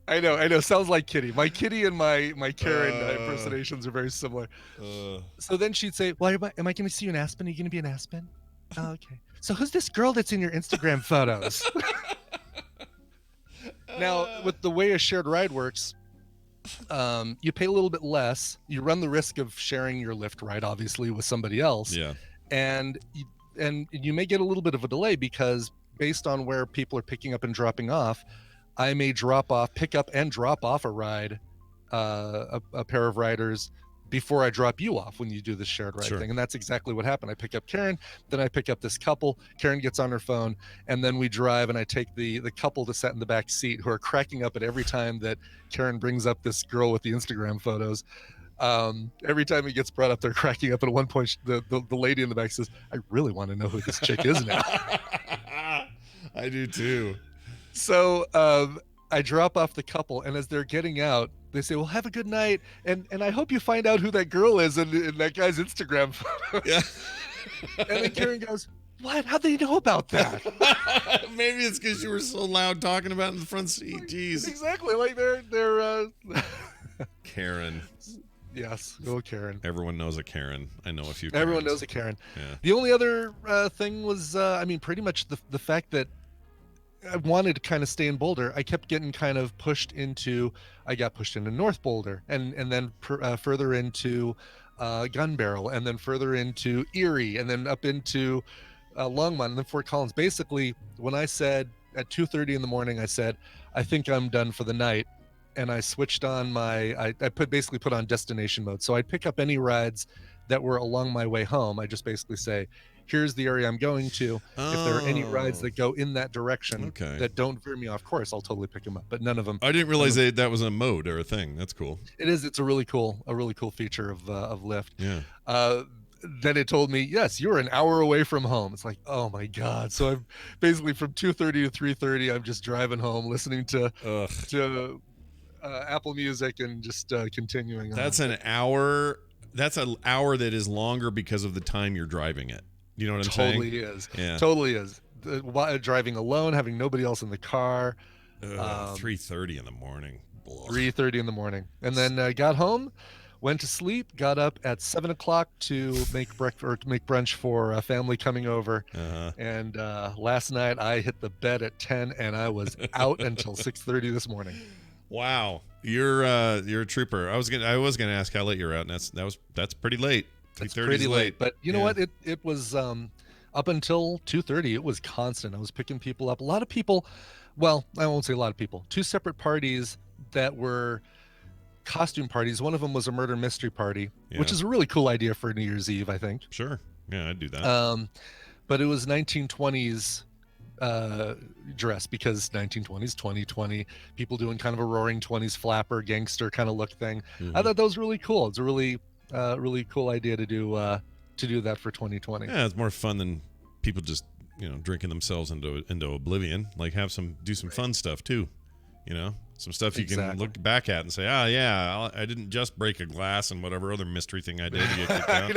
B: I know. Sounds like Kitty. My Kitty and my Karen impersonations are very similar. So then she'd say, well, am I going to see you in Aspen? Are you going to be in Aspen? Oh, okay. So who's this girl that's in your Instagram photos? Now, with the way a shared ride works, you pay a little bit less. You run the risk of sharing your Lyft ride, obviously, with somebody else.
A: Yeah.
B: And you may get a little bit of a delay because based on where people are picking up and dropping off, I may pick up and drop off a ride, a pair of riders before I drop you off when you do the shared ride
A: Sure.
B: thing. And that's exactly what happened. I pick up Karen, then I pick up this couple. Karen gets on her phone, and then we drive, and I take the couple to sit in the back seat who are cracking up at every time that Karen brings up this girl with the Instagram photos. Every time it gets brought up, they're cracking up. And at one point, the lady in the back says, I really want to know who this chick is now.
A: I do too.
B: So I drop off the couple, and as they're getting out, they say, well, have a good night, and I hope you find out who that girl is in that guy's Instagram photo.
A: Yeah.
B: And then Karen goes, what? How'd they know about that?
A: Maybe it's because you were so loud talking about it in the front seat. Jeez.
B: Exactly. Like they're
A: Karen.
B: yes, go Karen.
A: Everyone knows a Karen. I know a few.
B: Everyone
A: Karens.
B: knows a Karen.
A: Yeah.
B: The only other thing was, pretty much the fact that I wanted to kind of stay in Boulder. I kept getting kind of I got pushed into North Boulder and then further into Gun Barrel, and then further into Erie, and then up into Longmont, and then Fort Collins. Basically, when I said at 2:30 in the morning, I said, I think I'm done for the night. And I switched on I basically put on destination mode. So I'd pick up any rides that were along my way home. I just basically say, here's the area I'm going to. If there are any rides that go in that direction that don't veer me off course, I'll totally pick them up. But none of them.
A: I didn't realize that was a mode or a thing. That's cool.
B: It is. It's a really cool feature of Lyft.
A: Yeah.
B: Then it told me, yes, you're an hour away from home. It's like, oh my God. So I'm basically from 2:30 to 3:30. I'm just driving home, listening to Apple Music and just continuing on.
A: That's an hour. That's an hour that is longer because of the time you're driving it. You know what I'm saying?
B: Totally is.
A: Yeah.
B: Totally is. Driving alone, having nobody else in the car.
A: 3:30 in the morning.
B: 3:30 in the morning. And then got home, went to sleep, got up at 7 o'clock to make breakfast or to make brunch for a family coming over. And last night I hit the bed at 10 and I was out until 6:30 this morning.
A: Wow. You're a trooper. I was gonna ask how late you're out, and that's pretty late.
B: It's pretty late. But you know what? It was up until 2:30. It was constant. I was picking people up. A lot of people, well, I won't say a lot of people. 2 separate parties that were costume parties. One of them was a murder mystery party, which is a really cool idea for New Year's Eve, I think.
A: Sure. Yeah, I'd do that.
B: But it was 1920s dress, because 1920s, 2020, people doing kind of a roaring 20s flapper gangster kind of look thing. I thought that was really cool. It's a really cool idea to do that for 2020.
A: Yeah, it's more fun than people just drinking themselves into oblivion. Like do some fun stuff too. Some stuff you can look back at and say, yeah, I didn't just break a glass and whatever other mystery thing I did to get kicked out.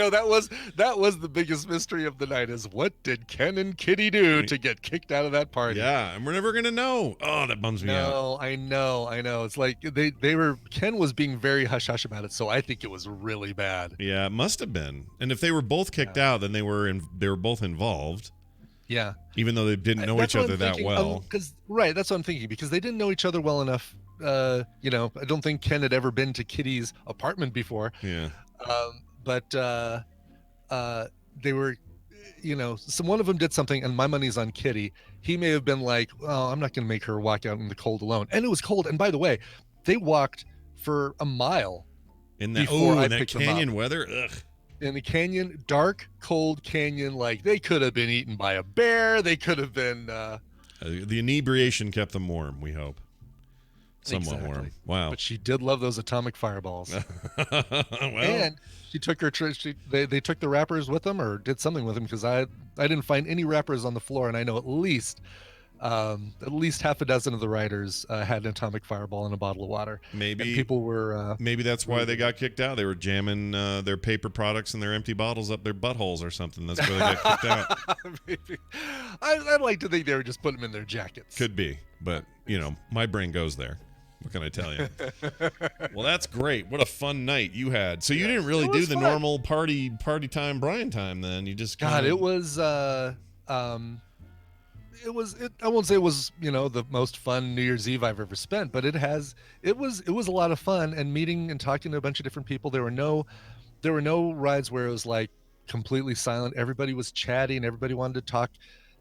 B: that was the biggest mystery of the night, is what did Ken and Kitty do to get kicked out of that party?
A: Yeah, and we're never gonna know. Oh, that bums me out.
B: No, I know. It's like Ken was being very hush hush about it, so I think it was really bad.
A: Yeah, it must have been. And if they were both kicked out, then they were both involved.
B: Yeah.
A: Even though they didn't know each other that well.
B: Right, that's what I'm thinking, because they didn't know each other well enough. I don't think Ken had ever been to Kitty's apartment before.
A: Yeah.
B: But they were, one of them did something, and my money's on Kitty. He may have been like, oh, I'm not going to make her walk out in the cold alone. And it was cold. And by the way, they walked for a mile.
A: In that canyon weather? Ugh.
B: In the canyon, dark, cold canyon, like they could have been eaten by a bear. They could have been.
A: The inebriation kept them warm, we hope. Somewhat warm. Wow.
B: But she did love those atomic fireballs. And she took they took the wrappers with them, or did something with them, because I didn't find any wrappers on the floor, and I know at least half a dozen of the riders had an atomic fireball in a bottle of water.
A: Maybe
B: and people were.
A: Maybe that's why they got kicked out. They were jamming their paper products and their empty bottles up their buttholes or something. That's where they got kicked out.
B: Maybe. I'd like to think they were just putting them in their jackets.
A: Time be, but my brain goes there. What can I tell you? Well, that's great. What a fun night you had. So you didn't really do the normal party time Brian time then. You just
B: it was. I won't say it was the most fun New Year's Eve I've ever spent, but it was a lot of fun, and meeting and talking to a bunch of different people. There were no rides where it was like completely silent. Everybody was chatting. Everybody wanted to talk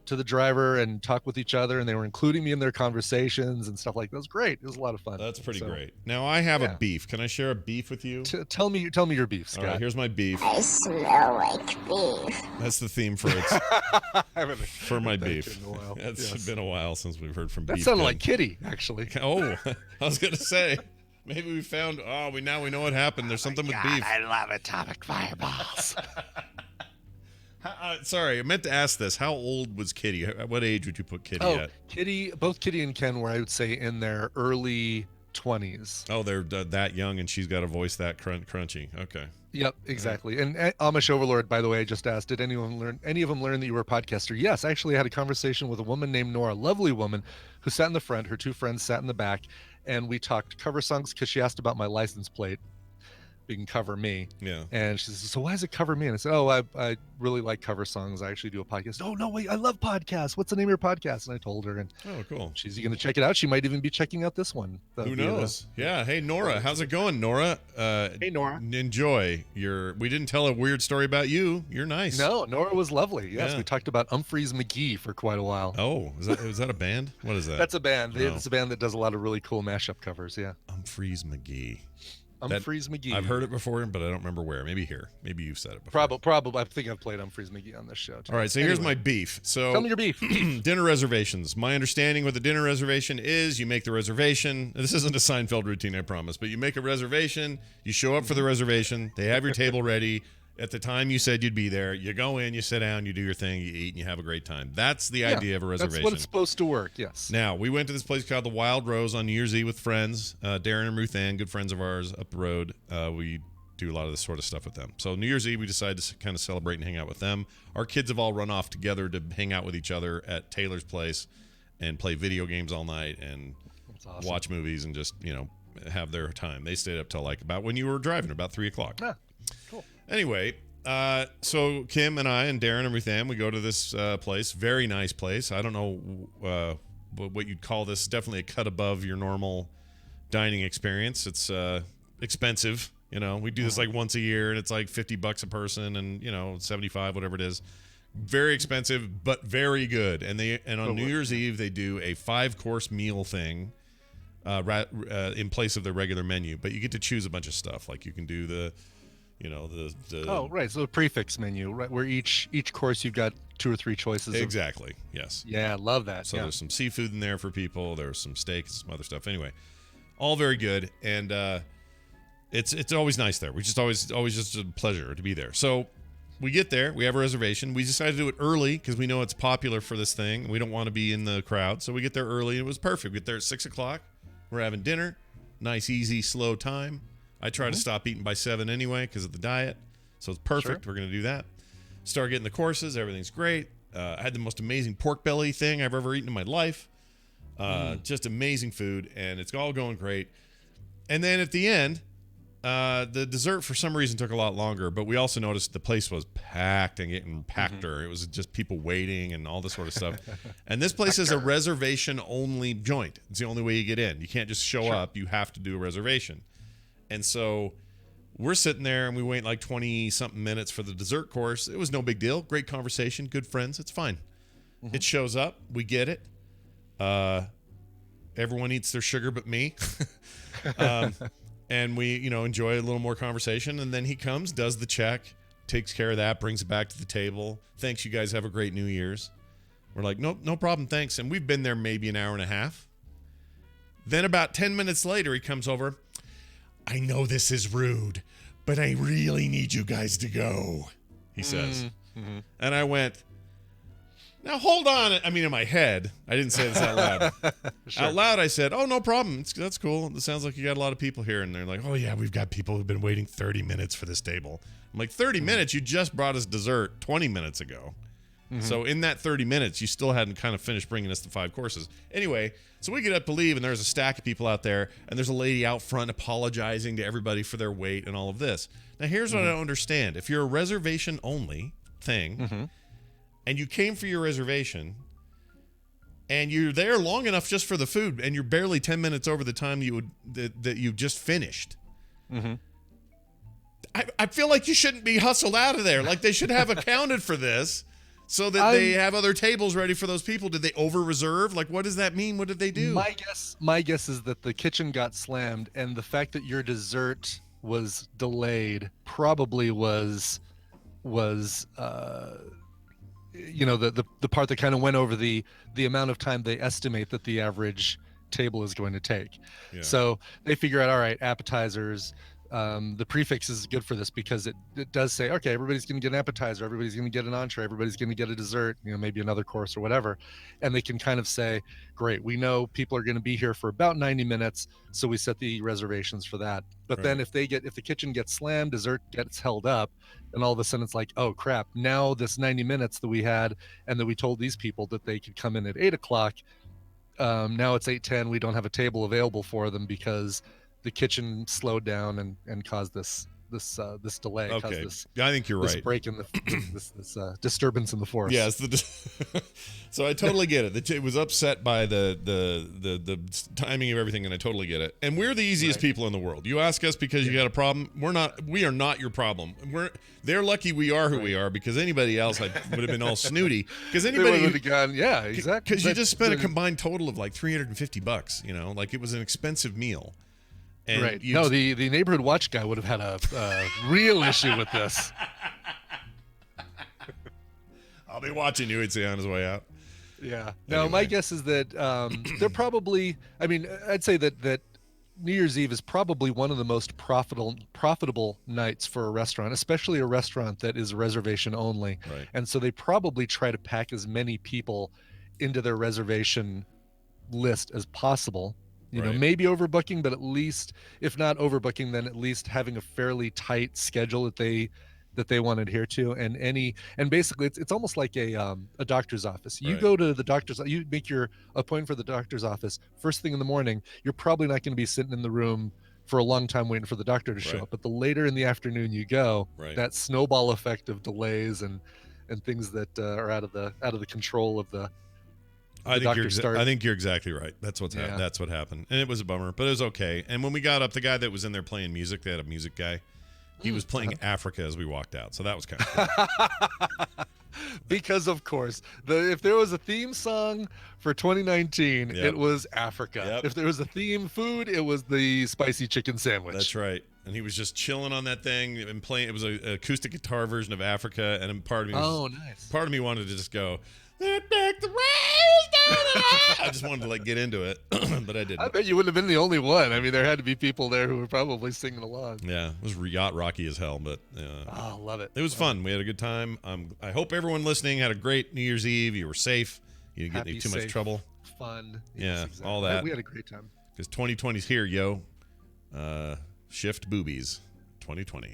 B: to the driver and talk with each other, and they were including me in their conversations and stuff like that. It was great. It was a lot of fun.
A: That's pretty great. Now I have a beef. Can I share a beef with you?
B: Tell me your beef, Scott.
A: All right, here's my beef.
D: I smell like beef.
A: That's the theme for my beef. It's been a while since we've heard from beef.
B: That sounded like Kitty, actually.
A: Oh, I was gonna say, maybe we found. Oh, we know what happened. There's something with beef.
B: I love atomic fireballs.
A: Sorry, I meant to ask this. How old was Kitty? At what age would you put Kitty at?
B: Both Kitty and Ken were, I would say, in their early 20s.
A: Oh, they're that young, and she's got a voice that crunchy. Okay.
B: Yep, exactly. And Amish Overlord, by the way, just asked, did any of them learn that you were a podcaster? Yes, I actually had a conversation with a woman named Nora, a lovely woman, who sat in the front. Her two friends sat in the back, and we talked cover songs, because she asked about my license plate being Cover Me.
A: Yeah.
B: And she says, so why does it cover me? And I said, oh, I really like cover songs. I actually do a podcast. Oh, no, wait, I love podcasts. What's the name of your podcast? And I told her, and
A: cool.
B: She's going to check it out. She might even be checking out this one.
A: Who knows? Yeah. Hey, Nora, how's it going, Nora?
B: Hey, Nora.
A: Enjoy we didn't tell a weird story about you. You're nice.
B: No, Nora was lovely. Yes. Yeah. We talked about Humphreys McGee for quite a while.
A: Oh, is that a band? What is that?
B: That's a band. Oh. It's a band that does a lot of really cool mashup covers. Yeah.
A: Humphreys McGee.
B: Humphreys McGee.
A: I've heard it before, but I don't remember where. Maybe here. Maybe you've said it before.
B: Probably. I think I've played Humphreys McGee on this show too.
A: All right, so here's my beef. So
B: tell me your beef.
A: Dinner reservations. My understanding with a dinner reservation is you make the reservation. This isn't a Seinfeld routine, I promise, but you make a reservation, you show up for the reservation, they have your table ready. At the time you said you'd be there, you go in, you sit down, you do your thing, you eat, and you have a great time. That's the idea of a reservation.
B: That's what it's supposed to work, yes.
A: Now, we went to this place called the Wild Rose on New Year's Eve with friends. Darren and Ruth Ann, good friends of ours up the road. We do a lot of this sort of stuff with them. So New Year's Eve, we decided to kind of celebrate and hang out with them. Our kids have all run off together to hang out with each other at Taylor's place and play video games all night and watch movies and just, have their time. They stayed up till like about when you were driving, about 3 o'clock.
B: Ah, cool.
A: Anyway, so Kim and I and Darren and Ruth Ann, we go to this place. Very nice place. I don't know what you'd call this. Definitely a cut above your normal dining experience. It's expensive. We do this like once a year, and it's like $50 a person, and 75, whatever it is. Very expensive, but very good. And on New Year's Eve they do a 5-course meal thing in place of the regular menu. But you get to choose a bunch of stuff. Like you can do the You know, the
B: Oh, right. So the prefix menu, right, where each course you've got 2 or 3 choices.
A: exactly. Yes.
B: Yeah, love that.
A: So
B: yeah.
A: there's some seafood in there for people. There's some steak, some other stuff. Anyway, all very good, and it's always nice there. We just always just a pleasure to be there. So we get there. We have a reservation. We decided to do it early because we know it's popular for this thing. We don't want to be in the crowd, so we get there early. And it was perfect. We get there at 6:00. We're having dinner. Nice, easy, slow time. I try to stop eating by 7 anyway because of the diet, so it's perfect.
B: Sure.
A: We're going to do that. Start getting the courses. Everything's great. I had the most amazing pork belly thing I've ever eaten in my life. Just amazing food, and it's all going great. And then at the end, the dessert for some reason took a lot longer, but we also noticed the place was packed and getting packeder. It was just people waiting and all this sort of stuff. And this place is a reservation-only joint. It's the only way you get in. You can't just show up. You have to do a reservation. And so we're sitting there, and we wait like 20-something minutes for the dessert course. It was no big deal. Great conversation. Good friends. It's fine. It shows up. We get it. Everyone eats their sugar but me. And we, enjoy a little more conversation. And then he comes, does the check, takes care of that, brings it back to the table. Thanks, you guys have a great New Year's. We're like, nope, no problem, thanks. And we've been there maybe an hour and a half. Then about 10 minutes later, he comes over. I know this is rude, but I really need you guys to go, he says. And I went, now hold on. I mean, in my head, I didn't say this out loud. Out loud, I said, oh, no problem. That's cool. It sounds like you got a lot of people here. And they're like, oh, yeah, we've got people who've been waiting 30 minutes for this table. I'm like, 30 minutes? You just brought us dessert 20 minutes ago. So in that 30 minutes, you still hadn't kind of finished bringing us the 5 courses. Anyway, so we get up to leave, and there's a stack of people out there, and there's a lady out front apologizing to everybody for their wait and all of this. Now, here's what I don't understand. If you're a reservation-only thing, and you came for your reservation, and you're there long enough just for the food, and you're barely 10 minutes over the time that you just finished, I feel like you shouldn't be hustled out of there. Like, they should have accounted for this. So that they have other tables ready for those people. Did they over-reserve? Like, what does that mean? What did they do?
B: My guess is that the kitchen got slammed, and the fact that your dessert was delayed probably was the part that kind of went over the amount of time they estimate that the average table is going to take.
A: Yeah.
B: So they figure out, all right, appetizers. The prefix is good for this because it does say, okay, everybody's going to get an appetizer, everybody's going to get an entree, everybody's going to get a dessert, maybe another course or whatever. And they can kind of say, great, we know people are going to be here for about 90 minutes, so we set the reservations for that. But then if the kitchen gets slammed, dessert gets held up, and all of a sudden it's like, oh crap, now this 90 minutes that we had and that we told these people that they could come in at 8:00, now it's 8:10, we don't have a table available for them because the kitchen slowed down and caused this delay.
A: Okay,
B: caused this,
A: I think you're
B: this
A: right.
B: break in the this disturbance in the force.
A: Yes, so I totally get it. It was upset by the timing of everything, and I totally get it. And we're the easiest people in the world. You ask us because you got a problem. We are not your problem. They're lucky we are who we are, because anybody else would have been all snooty. Because anybody
B: would have gone, yeah, exactly.
A: Because you just spent a combined total of like $350. Like, it was an expensive meal. And
B: right. No, the neighborhood watch guy would have had a real issue with this.
A: I'll be watching you, he'd say on his way out.
B: Yeah. Now, my guess is that they're probably, I'd say that New Year's Eve is probably one of the most profitable nights for a restaurant, especially a restaurant that is reservation only.
A: Right.
B: And so they probably try to pack as many people into their reservation list as possible. Maybe overbooking, but at least, if not overbooking, then at least having a fairly tight schedule that they want to adhere to. And basically it's almost like a doctor's office. You go to the doctor's, you make your appointment for the doctor's office first thing in the morning. You're probably not going to be sitting in the room for a long time waiting for the doctor to show up. But the later in the afternoon you go, that snowball effect of delays and things that are out of the control of the
A: I think you're exactly right. That's what happened, and it was a bummer, but it was okay. And when we got up, the guy that was in there playing music, they had a music guy. He was playing Africa as we walked out, so that was kind of cool.
B: Because of course, if there was a theme song for 2019, it was Africa.
A: Yep.
B: If there was a theme food, it was the spicy chicken sandwich.
A: That's right. and he was just chilling on that thing and playing. It was an acoustic guitar version of Africa, and part of me
B: nice.
A: Part of me wanted to just go, "Let back the rain down." I just wanted to like get into it, but I didn't.
B: I bet you wouldn't have been the only one. I mean, there had to be people there who were probably singing along.
A: Yeah, it was yacht rocky as hell, but
B: love it.
A: it was fun. We had a good time. I hope everyone listening had a great New Year's Eve. You were safe. You didn't get into too much trouble.
B: Fun.
A: Yeah,
B: Yes, exactly.
A: all that.
B: We had a great time.
A: Because 2020's here, yo. Shift boobies. 2020.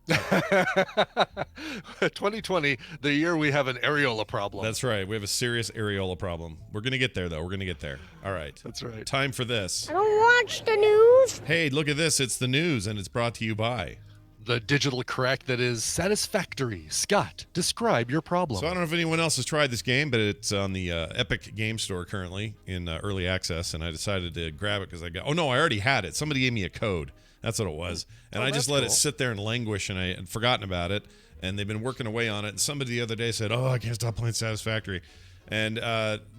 B: 2020, the year we have an areola problem.
A: That's right. We have a serious areola problem. We're going to get there, though. We're going to get there. All right.
B: That's right.
A: Time for this.
D: I don't watch the news.
A: Hey, look at this. It's the news, and it's brought to you by.
B: The digital crack that is Satisfactory. Scott, describe your problem.
A: So I don't know if anyone else has tried this game, but it's on the Epic Game Store currently in early access, and I decided to grab it because I already had it. Somebody gave me a code. That's what it was. And I just let it sit there and languish, and I had forgotten about it, and they've been working away on it. And somebody the other day said, I can't stop playing Satisfactory. And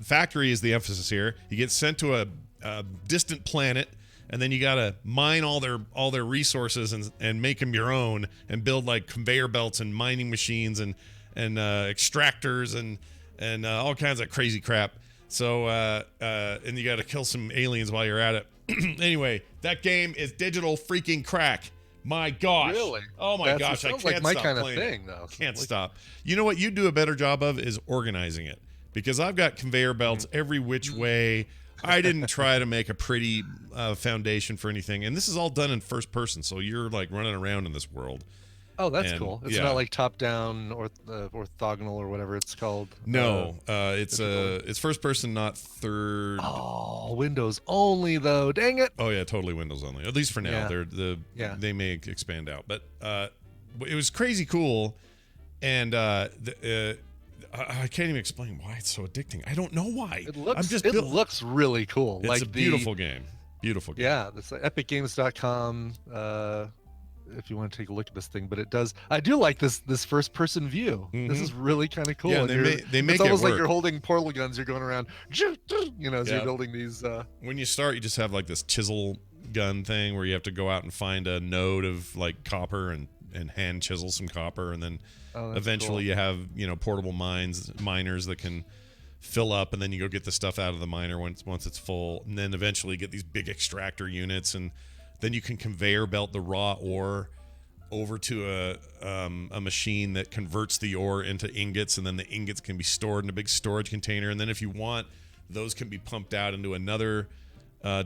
A: Factory is the emphasis here. You get sent to a distant planet, and then you got to mine all their resources and make them your own and build like conveyor belts and mining machines and extractors and all kinds of crazy crap. So and you got to kill some aliens while you're at it. Anyway, that game is digital freaking crack. My gosh.
B: Really?
A: Oh my gosh. I
B: Sounds
A: can't
B: like my
A: stop
B: kind of
A: playing
B: thing,
A: it.
B: though.
A: Can't stop. You know what you'd do a better job of is organizing it, because I've got conveyor belts every which way. I didn't try to make a pretty foundation for anything, and this is all done in first person, so you're like running around in this world.
B: Oh, that's
A: And,
B: cool. It's
A: yeah.
B: not like top down or orthogonal or whatever it's called.
A: No, it's first person, not third.
B: Oh, Windows only though. Dang it.
A: Oh yeah, totally Windows only. At least for now.
B: Yeah.
A: They may expand out, but it was crazy cool, and I can't even explain why it's so addicting. I don't know why.
B: It looks really cool.
A: It's
B: like
A: a beautiful game. Beautiful game.
B: Yeah, that's like epicgames.com. If you want to take a look at this thing, but it does. I do like this first person view. This is really kind of cool.
A: Yeah,
B: and
A: they make
B: it's almost
A: it work.
B: like you're holding portal guns. You're going around, as you're building these.
A: When you start, you just have like this chisel gun thing where you have to go out and find a node of like copper and hand chisel some copper, and then eventually you have portable miners that can fill up, and then you go get the stuff out of the miner once it's full, and then eventually get these big extractor units, and then you can conveyor belt the raw ore over to a machine that converts the ore into ingots, and then the ingots can be stored in a big storage container, and then if you want, those can be pumped out into another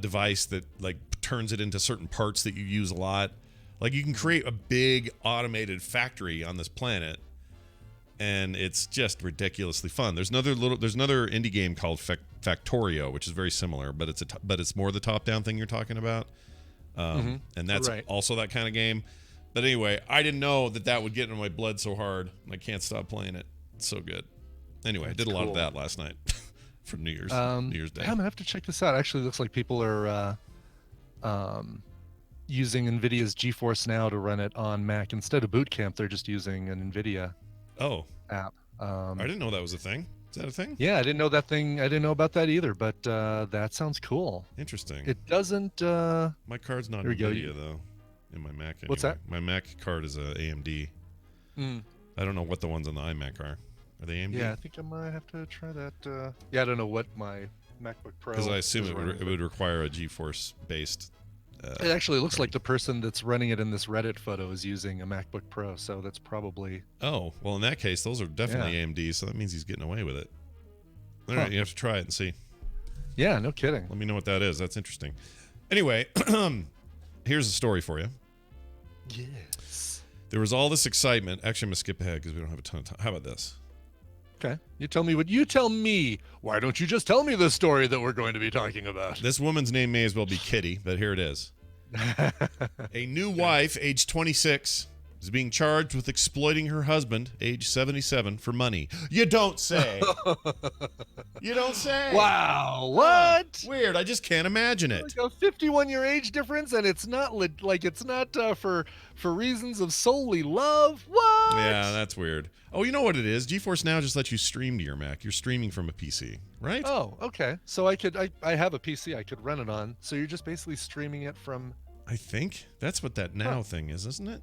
A: device that like turns it into certain parts that you use a lot. Like you can create a big automated factory on this planet, and it's just ridiculously fun. There's another indie game called Factorio, which is very similar, but it's more the top-down thing you're talking about. And that's also that kind of game. But anyway, I didn't know that would get into my blood so hard. I can't stop playing it. It's so good. Anyway, I did a lot of that last night for New Year's Day.
B: I'm gonna have to check this out. Actually, it looks like people are using NVIDIA's GeForce Now to run it on Mac instead of Boot Camp. They're just using an NVIDIA app.
A: I didn't know that was a thing. Is that a thing?
B: Yeah, I didn't know that thing. I didn't know about that either, but that sounds cool.
A: Interesting.
B: It doesn't.
A: My card's not NVIDIA though. In my Mac. Anyway.
B: What's that?
A: My Mac card is a AMD. I don't know what the ones on the iMac are. Are they AMD?
B: Yeah, I think I might have to try that. Yeah, I don't know what my MacBook Pro.
A: Because I assume it would require a GeForce based.
B: It actually looks like the person that's running it in this Reddit photo is using a MacBook Pro, so that's probably.
A: Oh well, in that case, those are definitely AMD, so that means he's getting away with it. All right, you have to try it and see.
B: Yeah, no kidding.
A: Let me know what that is. That's interesting. Anyway, here's a story for you.
B: Yes.
A: There was all this excitement. Actually, I'm gonna skip ahead because we don't have a ton of time. How about this?
B: Okay. You tell me what you tell me. Why don't you just tell me the story that we're going to be talking about?
A: This woman's name may as well be Kitty, but here it is. A new wife, age 26, is being charged with exploiting her husband, age 77, for money. You don't say. You don't say.
B: Wow. What?
A: Weird. I just can't imagine it.
B: Like a 51-year age difference, and it's not for reasons of solely love. What?
A: Yeah, that's weird. Oh, you know what it is? GeForce Now just lets you stream to your Mac. You're streaming from a PC, right?
B: Oh, okay. So I have a PC I could run it on. So you're just basically streaming it from
A: I think that's what that now thing is, isn't it?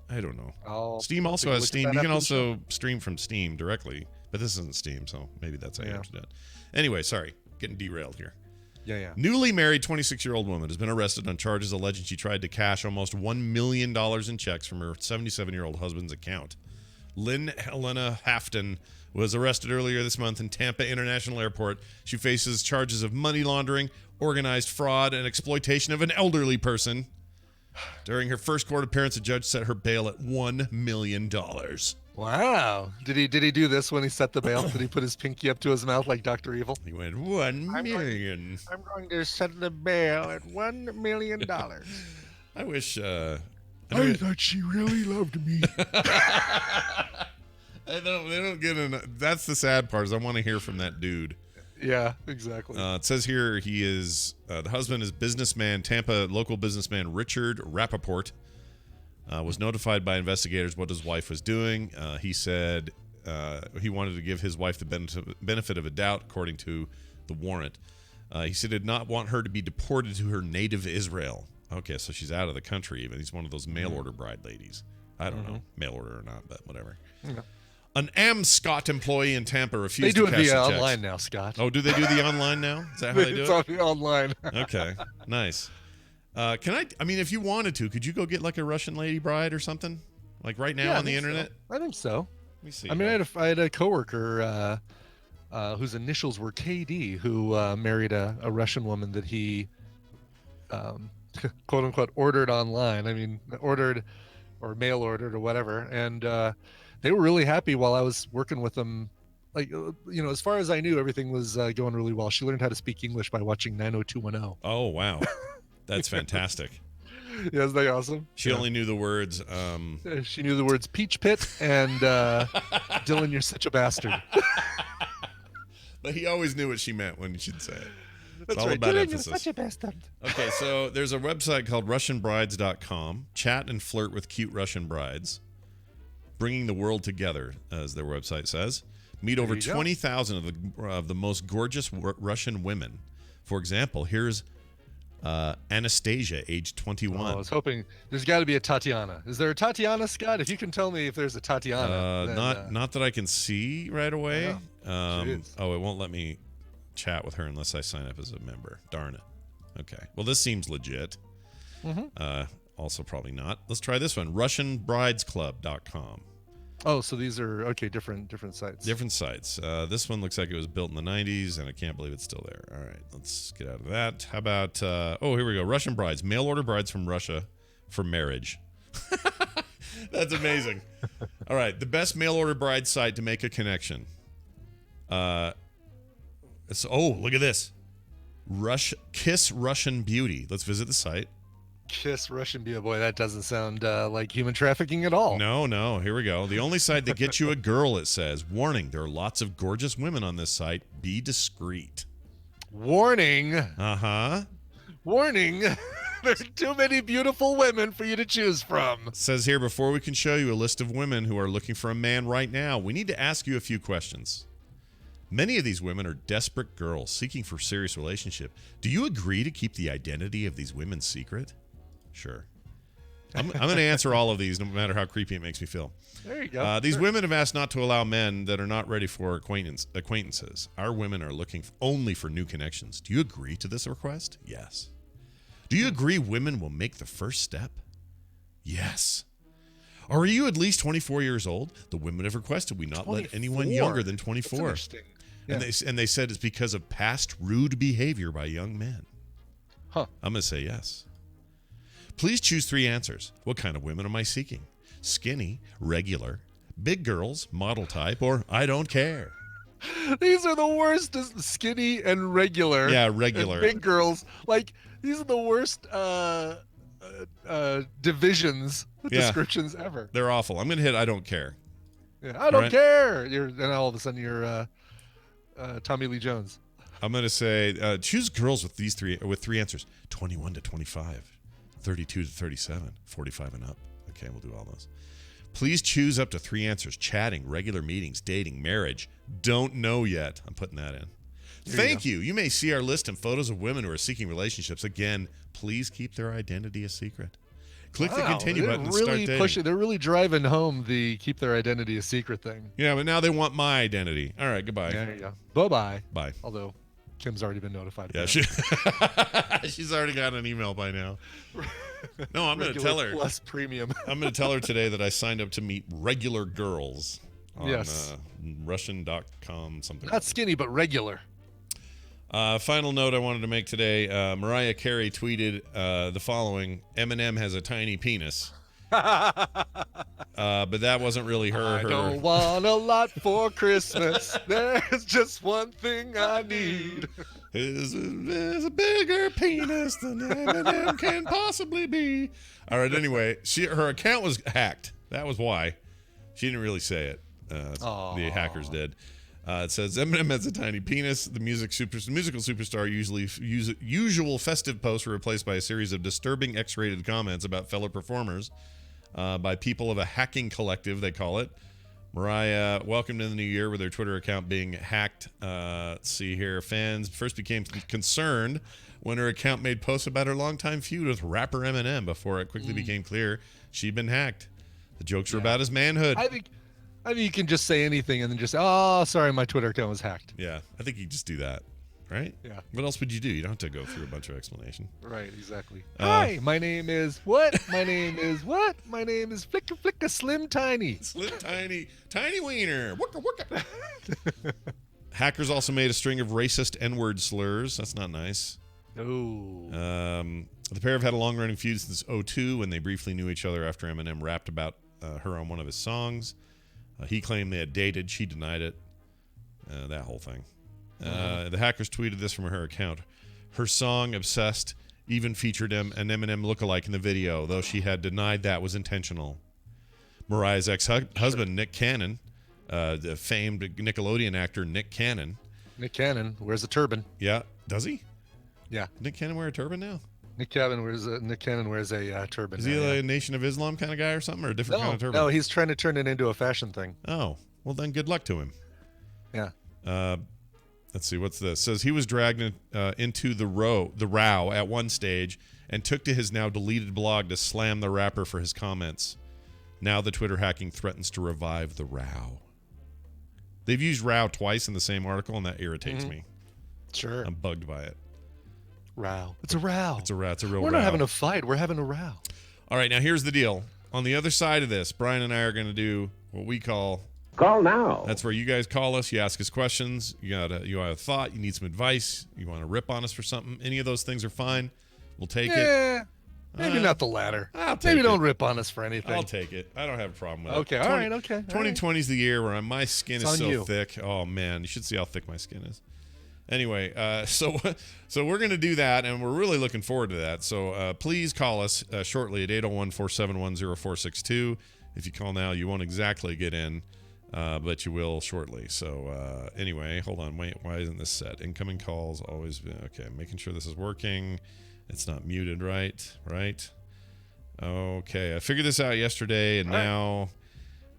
A: I don't know.
B: I'll
A: Steam also
B: take a
A: has
B: look at
A: Steam.
B: that
A: You can
B: after the show.
A: also stream from Steam directly, but this isn't Steam, so maybe that's how you
B: Yeah.
A: have to do it. Anyway, sorry, getting derailed here.
B: Yeah.
A: Newly married 26-year-old woman has been arrested on charges alleging she tried to cash almost $1 million in checks from her 77-year-old husband's account. Lynn Helena Hafton was arrested earlier this month in Tampa International Airport. She faces charges of money laundering, organized fraud, and exploitation of an elderly person. During her first court appearance, a judge set her bail at $1 million.
B: Wow. Did he do this when he set the bail? Did he put his pinky up to his mouth like Dr. Evil?
A: He went, $1 million.
B: I'm going to set the bail at $1 million.
A: I wish...
B: I thought she really loved me.
A: They don't get enough. That's the sad part is I want to hear from that dude.
B: Yeah, exactly.
A: It says here he is the husband is Tampa local businessman Richard Rappaport. Was notified by investigators what his wife was doing. He said he wanted to give his wife the benefit of a doubt, according to the warrant. He said he did not want her to be deported to her native Israel. Okay, so she's out of the country even. He's one of those mail-order bride ladies. I don't know, mail-order or not, but whatever.
B: Yeah.
A: An Amscott employee in Tampa
B: They
A: refused
B: do
A: to
B: it
A: cash
B: via
A: the checks.
B: online now, Scott.
A: Oh, do they do the online now? Is that how they do
B: It's
A: it?
B: online.
A: Okay, nice. I mean, if you wanted to, could you go get like a Russian lady bride or something? Like right now
B: Yeah, I
A: on the
B: think so.
A: internet?
B: I think so.
A: Let me see.
B: I mean, I had a coworker whose initials were KD, who married a Russian woman that he, quote unquote, ordered online. I mean, ordered or mail ordered or whatever. And they were really happy while I was working with them. Like, as far as I knew, everything was going really well. She learned how to speak English by watching 90210.
A: Oh, wow. That's fantastic.
B: Yeah, isn't that awesome?
A: She only knew the words.
B: She knew the words peach pit and Dylan, you're such a bastard.
A: But he always knew what she meant when she'd say it. It's
B: That's
A: all
B: right.
A: about
B: Dylan,
A: emphasis.
B: you're such a bastard.
A: Okay, so there's a website called RussianBrides.com. Chat and flirt with cute Russian brides. Bringing the world together, as their website says. Meet over
B: you go.
A: 20,000 of the most gorgeous Russian women. For example, here's Anastasia, age 21.
B: Oh, I was hoping there's got to be a Tatiana. Is there a Tatiana, Scott? If you can tell me if there's a Tatiana. then,
A: Not that I can see right away.
B: Jeez.
A: It won't let me chat with her unless I sign up as a member. Darn it. Okay. Well, this seems legit. Also probably not. Let's try this one. RussianBridesClub.com.
B: Oh, so these are different sites.
A: Different sites. This one looks like it was built in the 90s, and I can't believe it's still there. All right, let's get out of that. How about, here we go. Russian brides. Mail order brides from Russia for marriage. That's amazing. All right, the best mail order bride site to make a connection. Look at this. Kiss Russian Beauty. Let's visit the site.
B: Kiss Russian Beauty. Boy, that doesn't sound like human trafficking at all.
A: No. Here we go. The only site that gets you a girl, it says. Warning, there are lots of gorgeous women on this site. Be discreet.
B: Warning.
A: Uh-huh.
B: Warning. There's too many beautiful women for you to choose from.
A: It says here, before we can show you a list of women who are looking for a man right now, we need to ask you a few questions. Many of these women are desperate girls seeking for a serious relationship. Do you agree to keep the identity of these women secret? Sure. I'm going to answer all of these, no matter how creepy it makes me feel.
B: There you go.
A: These women have asked not to allow men that are not ready for acquaintances. Our women are looking only for new connections. Do you agree to this request? Yes. Do you agree women will make the first step? Yes. Are you at least 24 years old? The women have requested we not let anyone younger than 24.
B: That's interesting. Yeah.
A: And they said it's because of past rude behavior by young men.
B: Huh.
A: I'm going to say yes. Please choose 3 answers. What kind of women am I seeking? Skinny, regular, big girls, model type, or I don't care.
B: These are the worst. Skinny and regular.
A: Yeah, regular.
B: And big girls. Like, these are the worst divisions, descriptions ever.
A: They're awful. I'm going to hit I don't care.
B: Yeah, I don't
A: right.
B: care. And all of a sudden you're Tommy Lee Jones.
A: I'm going to say choose girls with these 3 answers. 21 to 25. 32 to 37, 45 and up. Okay, we'll do all those. Please choose up to 3 answers. Chatting, regular meetings, dating, marriage. Don't know yet. I'm putting that in. Thank you. You may see our list and photos of women who are seeking relationships. Again, please keep their identity a secret. Click the continue button and start dating.
B: They're really driving home the keep their identity a secret thing.
A: Yeah, but now they want my identity. All right, goodbye.
B: There you go. Bye-bye.
A: Bye.
B: Although Kim's already been notified.
A: Yeah, she's already got an email by now. No, I'm going to tell her.
B: Plus premium.
A: I'm going to tell her today that I signed up to meet regular girls on
B: Yes.
A: Russian.com something.
B: Not skinny, but regular.
A: Final note I wanted to make today. Mariah Carey tweeted the following: Eminem has a tiny penis. But that wasn't really her.
B: I don't want a lot for Christmas. There's just one thing I need.
A: Is a bigger penis than Eminem can possibly be. All right. Anyway, her account was hacked. That was why. She didn't really say it. The hackers did. It says Eminem has a tiny penis. The musical superstar usual festive posts were replaced by a series of disturbing X-rated comments about fellow performers by people of a hacking collective, they call it. Mariah welcomed in the new year with her Twitter account being hacked. Let's see here. Fans first became concerned when her account made posts about her longtime feud with rapper Eminem before it quickly became clear she'd been hacked. The jokes were about his manhood.
B: I think you can just say anything and then just say, oh, sorry, my Twitter account was hacked.
A: Yeah, I think you just do that, right?
B: Yeah.
A: What else would you do? You don't have to go through a bunch of explanation.
B: Right, exactly. Hi, my name is what? My name is what? My name is Flicka Flicka Slim Tiny.
A: Slim Tiny Wiener. Wooka wooka. Hackers also made a string of racist N-word slurs. That's not nice.
B: Oh.
A: The pair have had a long-running feud since 2002 when they briefly knew each other after Eminem rapped about her on one of his songs. He claimed they had dated. She denied it. That whole thing. The hackers tweeted this from her account. Her song, Obsessed, even featured an Eminem lookalike in the video, though she had denied that was intentional. Mariah's ex-husband, Nick Cannon, the famed Nickelodeon actor Nick Cannon.
B: Nick Cannon wears a turban.
A: Yeah. Does he?
B: Yeah.
A: Nick Cannon wear a turban now?
B: Nick Cannon wears a turban.
A: Is he a Nation of Islam kind of guy or something, or a different kind of turban?
B: No, he's trying to turn it into a fashion thing.
A: Oh, well then good luck to him.
B: Yeah.
A: Let's see, what's this? It says he was dragged into the row at one stage and took to his now deleted blog to slam the rapper for his comments. Now the Twitter hacking threatens to revive the row. They've used row twice in the same article, and that irritates me.
B: Sure.
A: I'm bugged by it.
B: Row. It's a row.
A: It's a row. It's a real row.
B: We're not having a fight. We're having a row.
A: All right, now here's the deal. On the other side of this, Brian and I are going to do what we call
C: Call now.
A: That's where you guys call us. You ask us questions. You have a thought. You need some advice. You want to rip on us for something. Any of those things are fine. We'll take it.
B: Maybe not the latter.
A: I'll take
B: Maybe
A: it.
B: don't rip on us for anything.
A: I'll take it. I don't have a problem with it.
B: Okay, all right, okay.
A: 2020 is the year where my skin
B: It's
A: is
B: on
A: so
B: you.
A: thick. Oh, man. You should see how thick my skin is. Anyway, so we're going to do that, and we're really looking forward to that. So please call us shortly at 801-471-0462. If you call now, you won't exactly get in, but you will shortly. So anyway, hold on. Wait, why isn't this set? Incoming calls always been okay. Making sure this is working. It's not muted, right? Okay, I figured this out yesterday, and now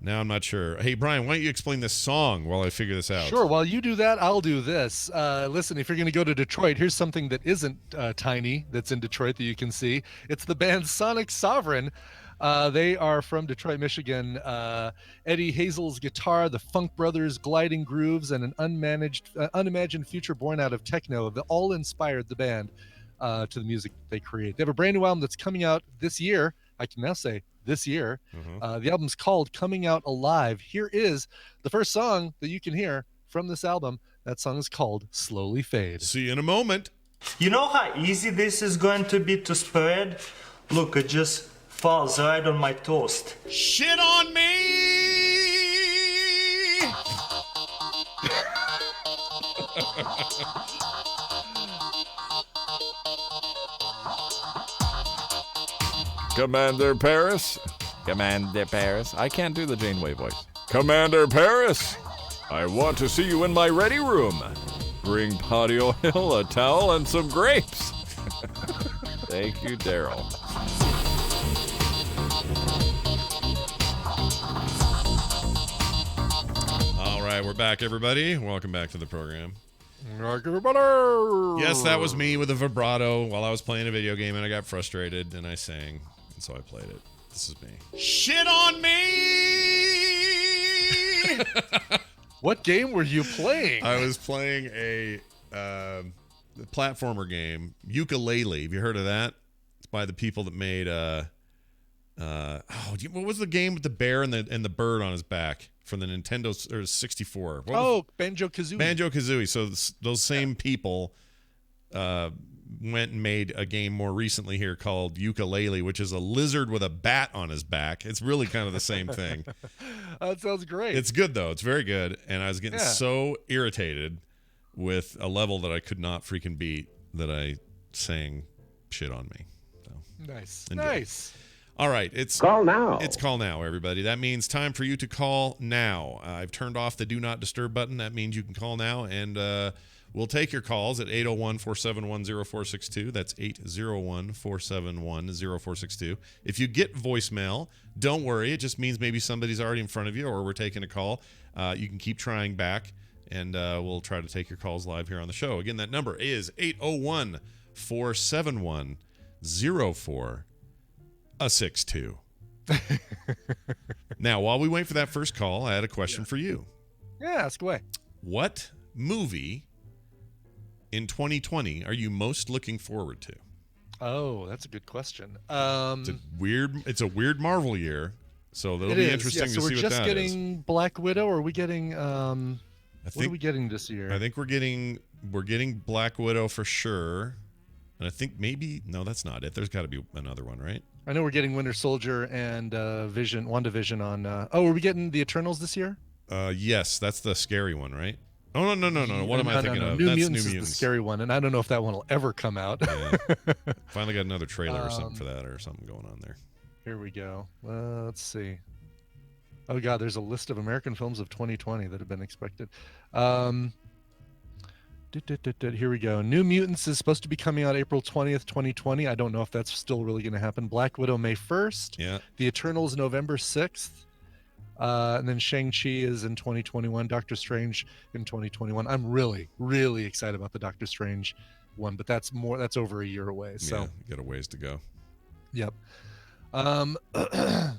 A: I'm not sure. Hey, Brian, why don't you explain this song while I figure this out?
B: Sure. While you do that, I'll do this. Listen, if you're going to go to Detroit, here's something that isn't tiny that's in Detroit that you can see. It's the band Sonic Sovereign. They are from Detroit, Michigan. Eddie Hazel's guitar, the Funk Brothers' gliding grooves, and an unimagined future born out of techno have all inspired the band to the music they create. They have a brand new album that's coming out this year. I can now say this year. The album's called Coming Out Alive. Here is the first song that you can hear from this album. That song is called Slowly Fade.
A: See you in a moment.
H: You know how easy this is going to be to spread? Look, it just falls right on my toast.
A: Shit on me!
G: Commander Paris. Commander Paris. I can't do the Janeway voice. Commander Paris. I want to see you in my ready room. Bring Patio Hill a towel and some grapes. Thank you, Daryl.
A: All right, we're back, everybody. Welcome back to the program. Yes, that was me with a vibrato while I was playing a video game and I got frustrated and I sang. And so I played it. This is me. Shit on me!
B: What game were you playing?
A: I was playing a platformer game, Yooka-Laylee. Have you heard of that? It's by the people that made what was the game with the bear and the bird on his back from the Nintendo 64?
B: Banjo-Kazooie.
A: Banjo-Kazooie. So those same people went and made a game more recently here called Yooka-Laylee, which is a lizard with a bat on his back. It's really kind of the same thing.
B: That sounds great.
A: It's good, though. It's very good. And I was getting so irritated with a level that I could not freaking beat that I sang shit on me. So,
B: nice.
A: enjoy.
B: Nice.
A: All right. It's
C: Call now.
A: It's call now, everybody. That means time for you to call now. I've turned off the do not disturb button. That means you can call now, and we'll take your calls at 801-471-0462. That's 801-471-0462. If you get voicemail, don't worry. It just means maybe somebody's already in front of you or we're taking a call. You can keep trying back, and we'll try to take your calls live here on the show. Again, that number is 801-471-0462. Now, while we wait for that first call, I had a question for you.
B: Yeah, ask away.
A: What movie in 2020 are you most looking forward to?
B: Oh, that's a good question.
A: It's a weird Marvel year, so that'll be interesting to see what that is.
B: So we're just getting Black Widow, or are we getting what are we getting this year?
A: I think we're getting Black Widow for sure. And I think that's not it. There's got to be another one, right?
B: I know we're getting Winter Soldier and WandaVision on are we getting the Eternals this year?
A: Yes, that's the scary one, right? Oh, no. What am I thinking of?
B: New
A: That's
B: Mutants
A: New
B: is
A: Mutants.
B: the scary one, and I don't know if that one will ever come out.
A: Yeah. Finally got another trailer or something for that or something going on there.
B: Here we go. Let's see. Oh, God, there's a list of American films of 2020 that have been expected. Here we go. New Mutants is supposed to be coming out April 20th, 2020. I don't know if that's still really going to happen. Black Widow, May 1st.
A: Yeah.
B: The Eternals, November 6th. And then Shang-Chi is in 2021. Doctor Strange in 2021. I'm really, really excited about the Doctor Strange one, but that's over a year away. So
A: you got a ways to go.
B: Yep.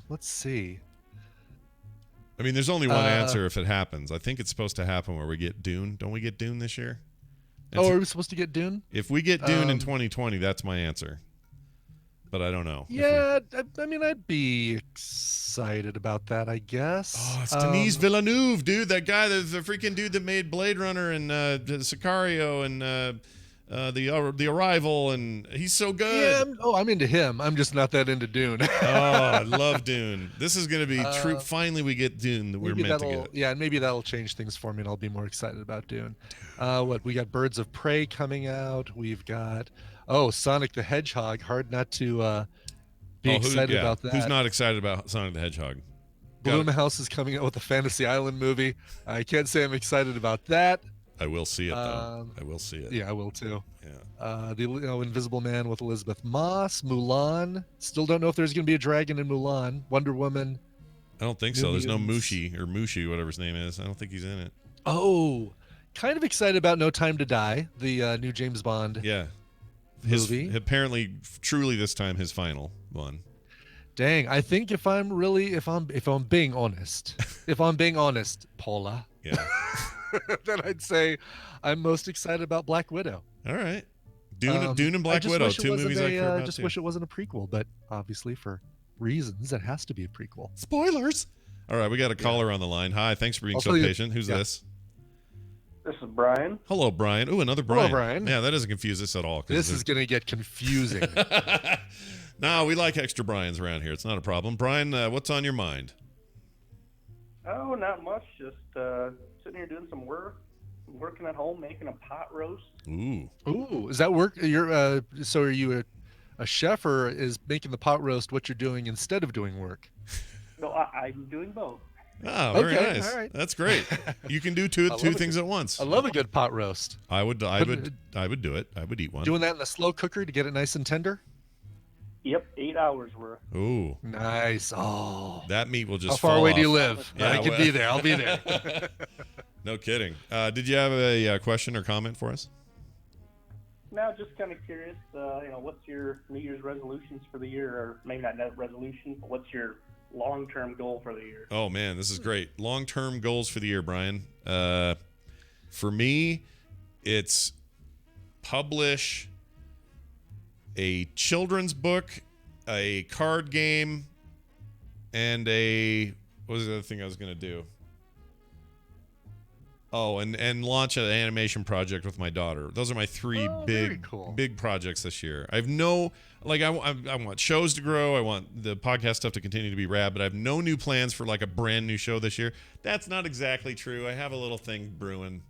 B: Let's see.
A: I mean, there's only one answer if it happens. I think it's supposed to happen where we get Dune. Don't we get Dune this year?
B: Are we supposed to get Dune?
A: If we get Dune in 2020, that's my answer. But I don't know.
B: Yeah, I mean, I'd be excited about that, I guess.
A: Oh, it's Denis Villeneuve, dude. That guy, the freaking dude that made Blade Runner and Sicario and the Arrival, and he's so good.
B: Yeah, I'm into him. I'm just not that into Dune.
A: Oh, I love Dune. This is going to be true. Finally, we get Dune that we're meant to get.
B: Yeah, and maybe that'll change things for me, and I'll be more excited about Dune. We got Birds of Prey coming out. We've got Sonic the Hedgehog. Hard not to be excited about that.
A: Who's not excited about Sonic the Hedgehog?
B: Blumhouse is coming out with a Fantasy Island movie. I can't say I'm excited about that.
A: I will see it though. I will see it.
B: Yeah, I will too.
A: Yeah.
B: The Invisible Man with Elizabeth Moss, Mulan. Still don't know if there's going to be a dragon in Mulan. Wonder Woman.
A: I don't think so. There's no Mushi, whatever his name is. I don't think he's in it.
B: Oh, kind of excited about No Time to Die, the new James Bond.
A: Yeah.
B: Movie.
A: Apparently, truly this time, his final one.
B: Dang, I think if I'm being honest, Paula.
A: Yeah.
B: Then I'd say I'm most excited about Black Widow.
A: All right. Dune and Black Widow, two movies I care about.
B: I just wish it wasn't a prequel, but obviously for reasons it has to be a prequel.
A: Spoilers. All right, we got a caller on the line. Hi, thanks for being so patient. Who's this?
I: This is Brian.
A: Hello, Brian. Ooh, another Brian.
B: Hello, Brian.
A: Yeah, that doesn't confuse us at all.
B: This is going to get confusing.
A: No, we like extra Brians around here. It's not a problem. Brian, what's on your mind?
I: Oh, not much. Just sitting here doing some work, working at home, making a pot roast.
A: Ooh.
B: Ooh, is that work? You're so are you a chef, or is making the pot roast what you're doing instead of doing work?
I: No, I'm doing both.
A: Oh, very nice.
B: All right.
A: That's great. You can do two things at once.
B: I love a good pot roast.
A: I would do it. I would eat one.
B: Doing that in the slow cooker to get it nice and tender?
I: Yep, 8 hours worth.
A: Ooh.
B: Nice. Oh.
A: That meat will just
B: How far
A: fall
B: away
A: off.
B: do you live?
A: Yeah,
B: I can be there. I'll be there.
A: No kidding. Did you have a question or comment for us?
I: Now, just kind of curious, what's your New Year's resolutions for the year, or maybe not resolution, but what's your long-term goal for the year?
A: Oh man, this is great. Long-term goals for the year, Brian. For me, it's publish a children's book, a card game, and what was the other thing I was going to do? Oh, and launch an animation project with my daughter. Those are my three big projects this year. I have I want shows to grow. I want the podcast stuff to continue to be rad, but I have no new plans for like a brand new show this year. That's not exactly true. I have a little thing brewing.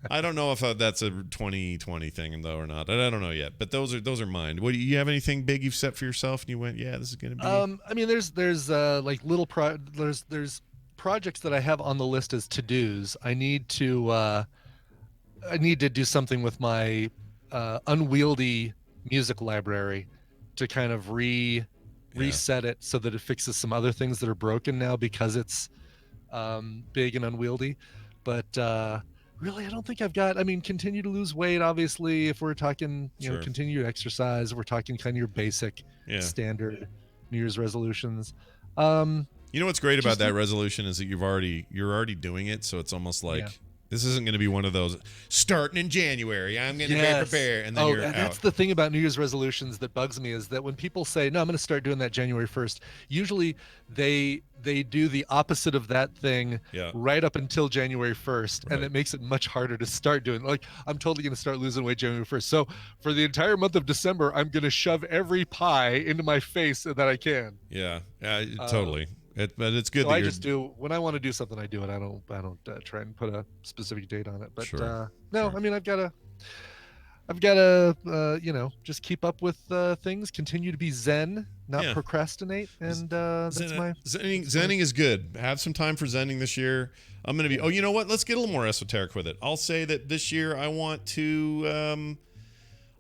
A: I don't know if that's a 2020 thing though or not. I don't know yet, but those are mine. What do you have anything big you've set for yourself and you went, yeah, this is going to be?
B: I mean, there's like little there's projects that I have on the list as to-dos. I need to do something with my unwieldy music library to kind of reset it so that it fixes some other things that are broken now because it's big and unwieldy. But really, I don't think I've got. I mean, continue to lose weight. Obviously, if we're talking, continue to exercise. If we're talking kind of your basic, standard New Year's resolutions.
A: You know what's great about that resolution is that you're already doing it, so it's almost like this isn't going to be one of those starting in January. I'm going to be prepared, and then you're out.
B: That's the thing about New Year's resolutions that bugs me is that when people say, "No, I'm going to start doing that January 1st," usually they do the opposite of that thing right up until January 1st, and it makes it much harder to start doing. Like, I'm totally going to start losing weight January 1st. So for the entire month of December, I'm going to shove every pie into my face that I can.
A: Yeah, totally. But it's good.
B: So
A: that
B: I just do when I want to do something. I do it. I don't try and put a specific date on it. But I mean, I've got to just keep up with things. Continue to be zen, not procrastinate, and that's my
A: zenning is good. Have some time for zenning this year. I'm gonna be. Oh, you know what? Let's get a little more esoteric with it. I'll say that this year I want to.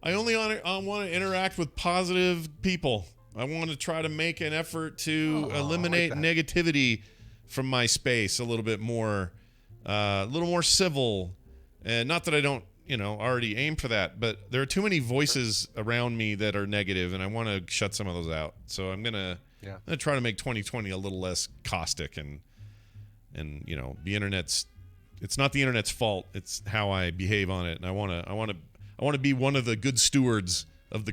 A: I want to interact with positive people. I want to try to make an effort to eliminate negativity from my space a little bit more, a little more civil. And not that I don't, already aim for that, but there are too many voices around me that are negative, and I want to shut some of those out. So I'm gonna try to make 2020 a little less caustic and the internet's. It's not the internet's fault. It's how I behave on it, and I want to be one of the good stewards of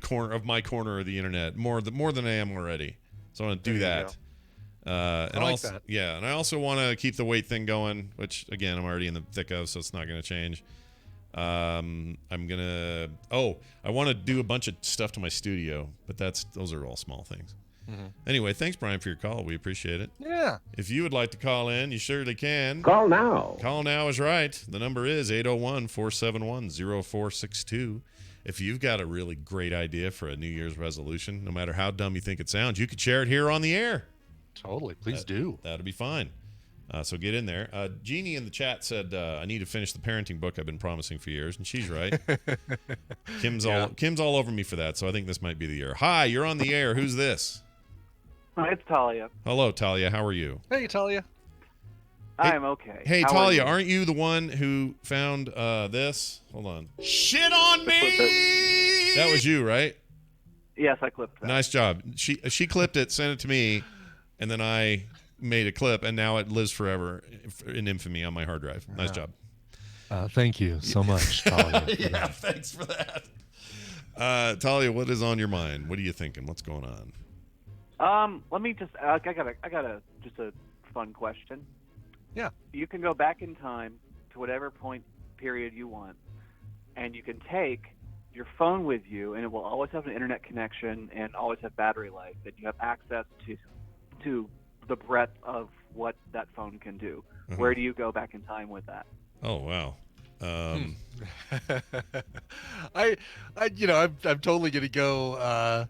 A: my corner of the internet more than I am already. So I want to do that. And
B: I like
A: also,
B: that.
A: Yeah, and I also want to keep the weight thing going, which again I'm already in the thick of, so it's not going to change. I want to do a bunch of stuff to my studio, but those are all small things. Mm-hmm. Anyway, thanks Brian for your call. We appreciate it.
B: Yeah.
A: If you would like to call in, you surely can.
C: Call now.
A: Call now is right. The number is 801-471-0462. If you've got a really great idea for a New Year's resolution, no matter how dumb you think it sounds, you could share it here on the air.
B: Totally. Please do.
A: That'd be fine. So get in there. Jeannie in the chat said, I need to finish the parenting book I've been promising for years, and she's right. Kim's all over me for that, so I think this might be the year. Hi, you're on the air. Who's this?
J: Hi, it's Talia.
A: Hello, Talia. How are you?
B: Hey, Talia.
J: I'm okay.
A: Hey,
J: How
A: Talia,
J: are you?
A: aren't you the one who found this? Hold on. Shit on me! That was you, right?
J: Yes, I clipped that.
A: Nice job. She clipped it, sent it to me, and then I made a clip, and now it lives forever in infamy on my hard drive. Nice job.
B: Thank you so much, Talia.
A: Yeah, thanks for that. Talia, what is on your mind? What are you thinking? What's going on?
J: Let me just. I got a fun question.
B: Yeah.
J: You can go back in time to whatever point period you want, and you can take your phone with you, and it will always have an internet connection and always have battery life, and you have access to the breadth of what that phone can do.
A: Uh-huh.
J: Where do you go back in time with that?
A: Oh wow.
B: I'm totally gonna go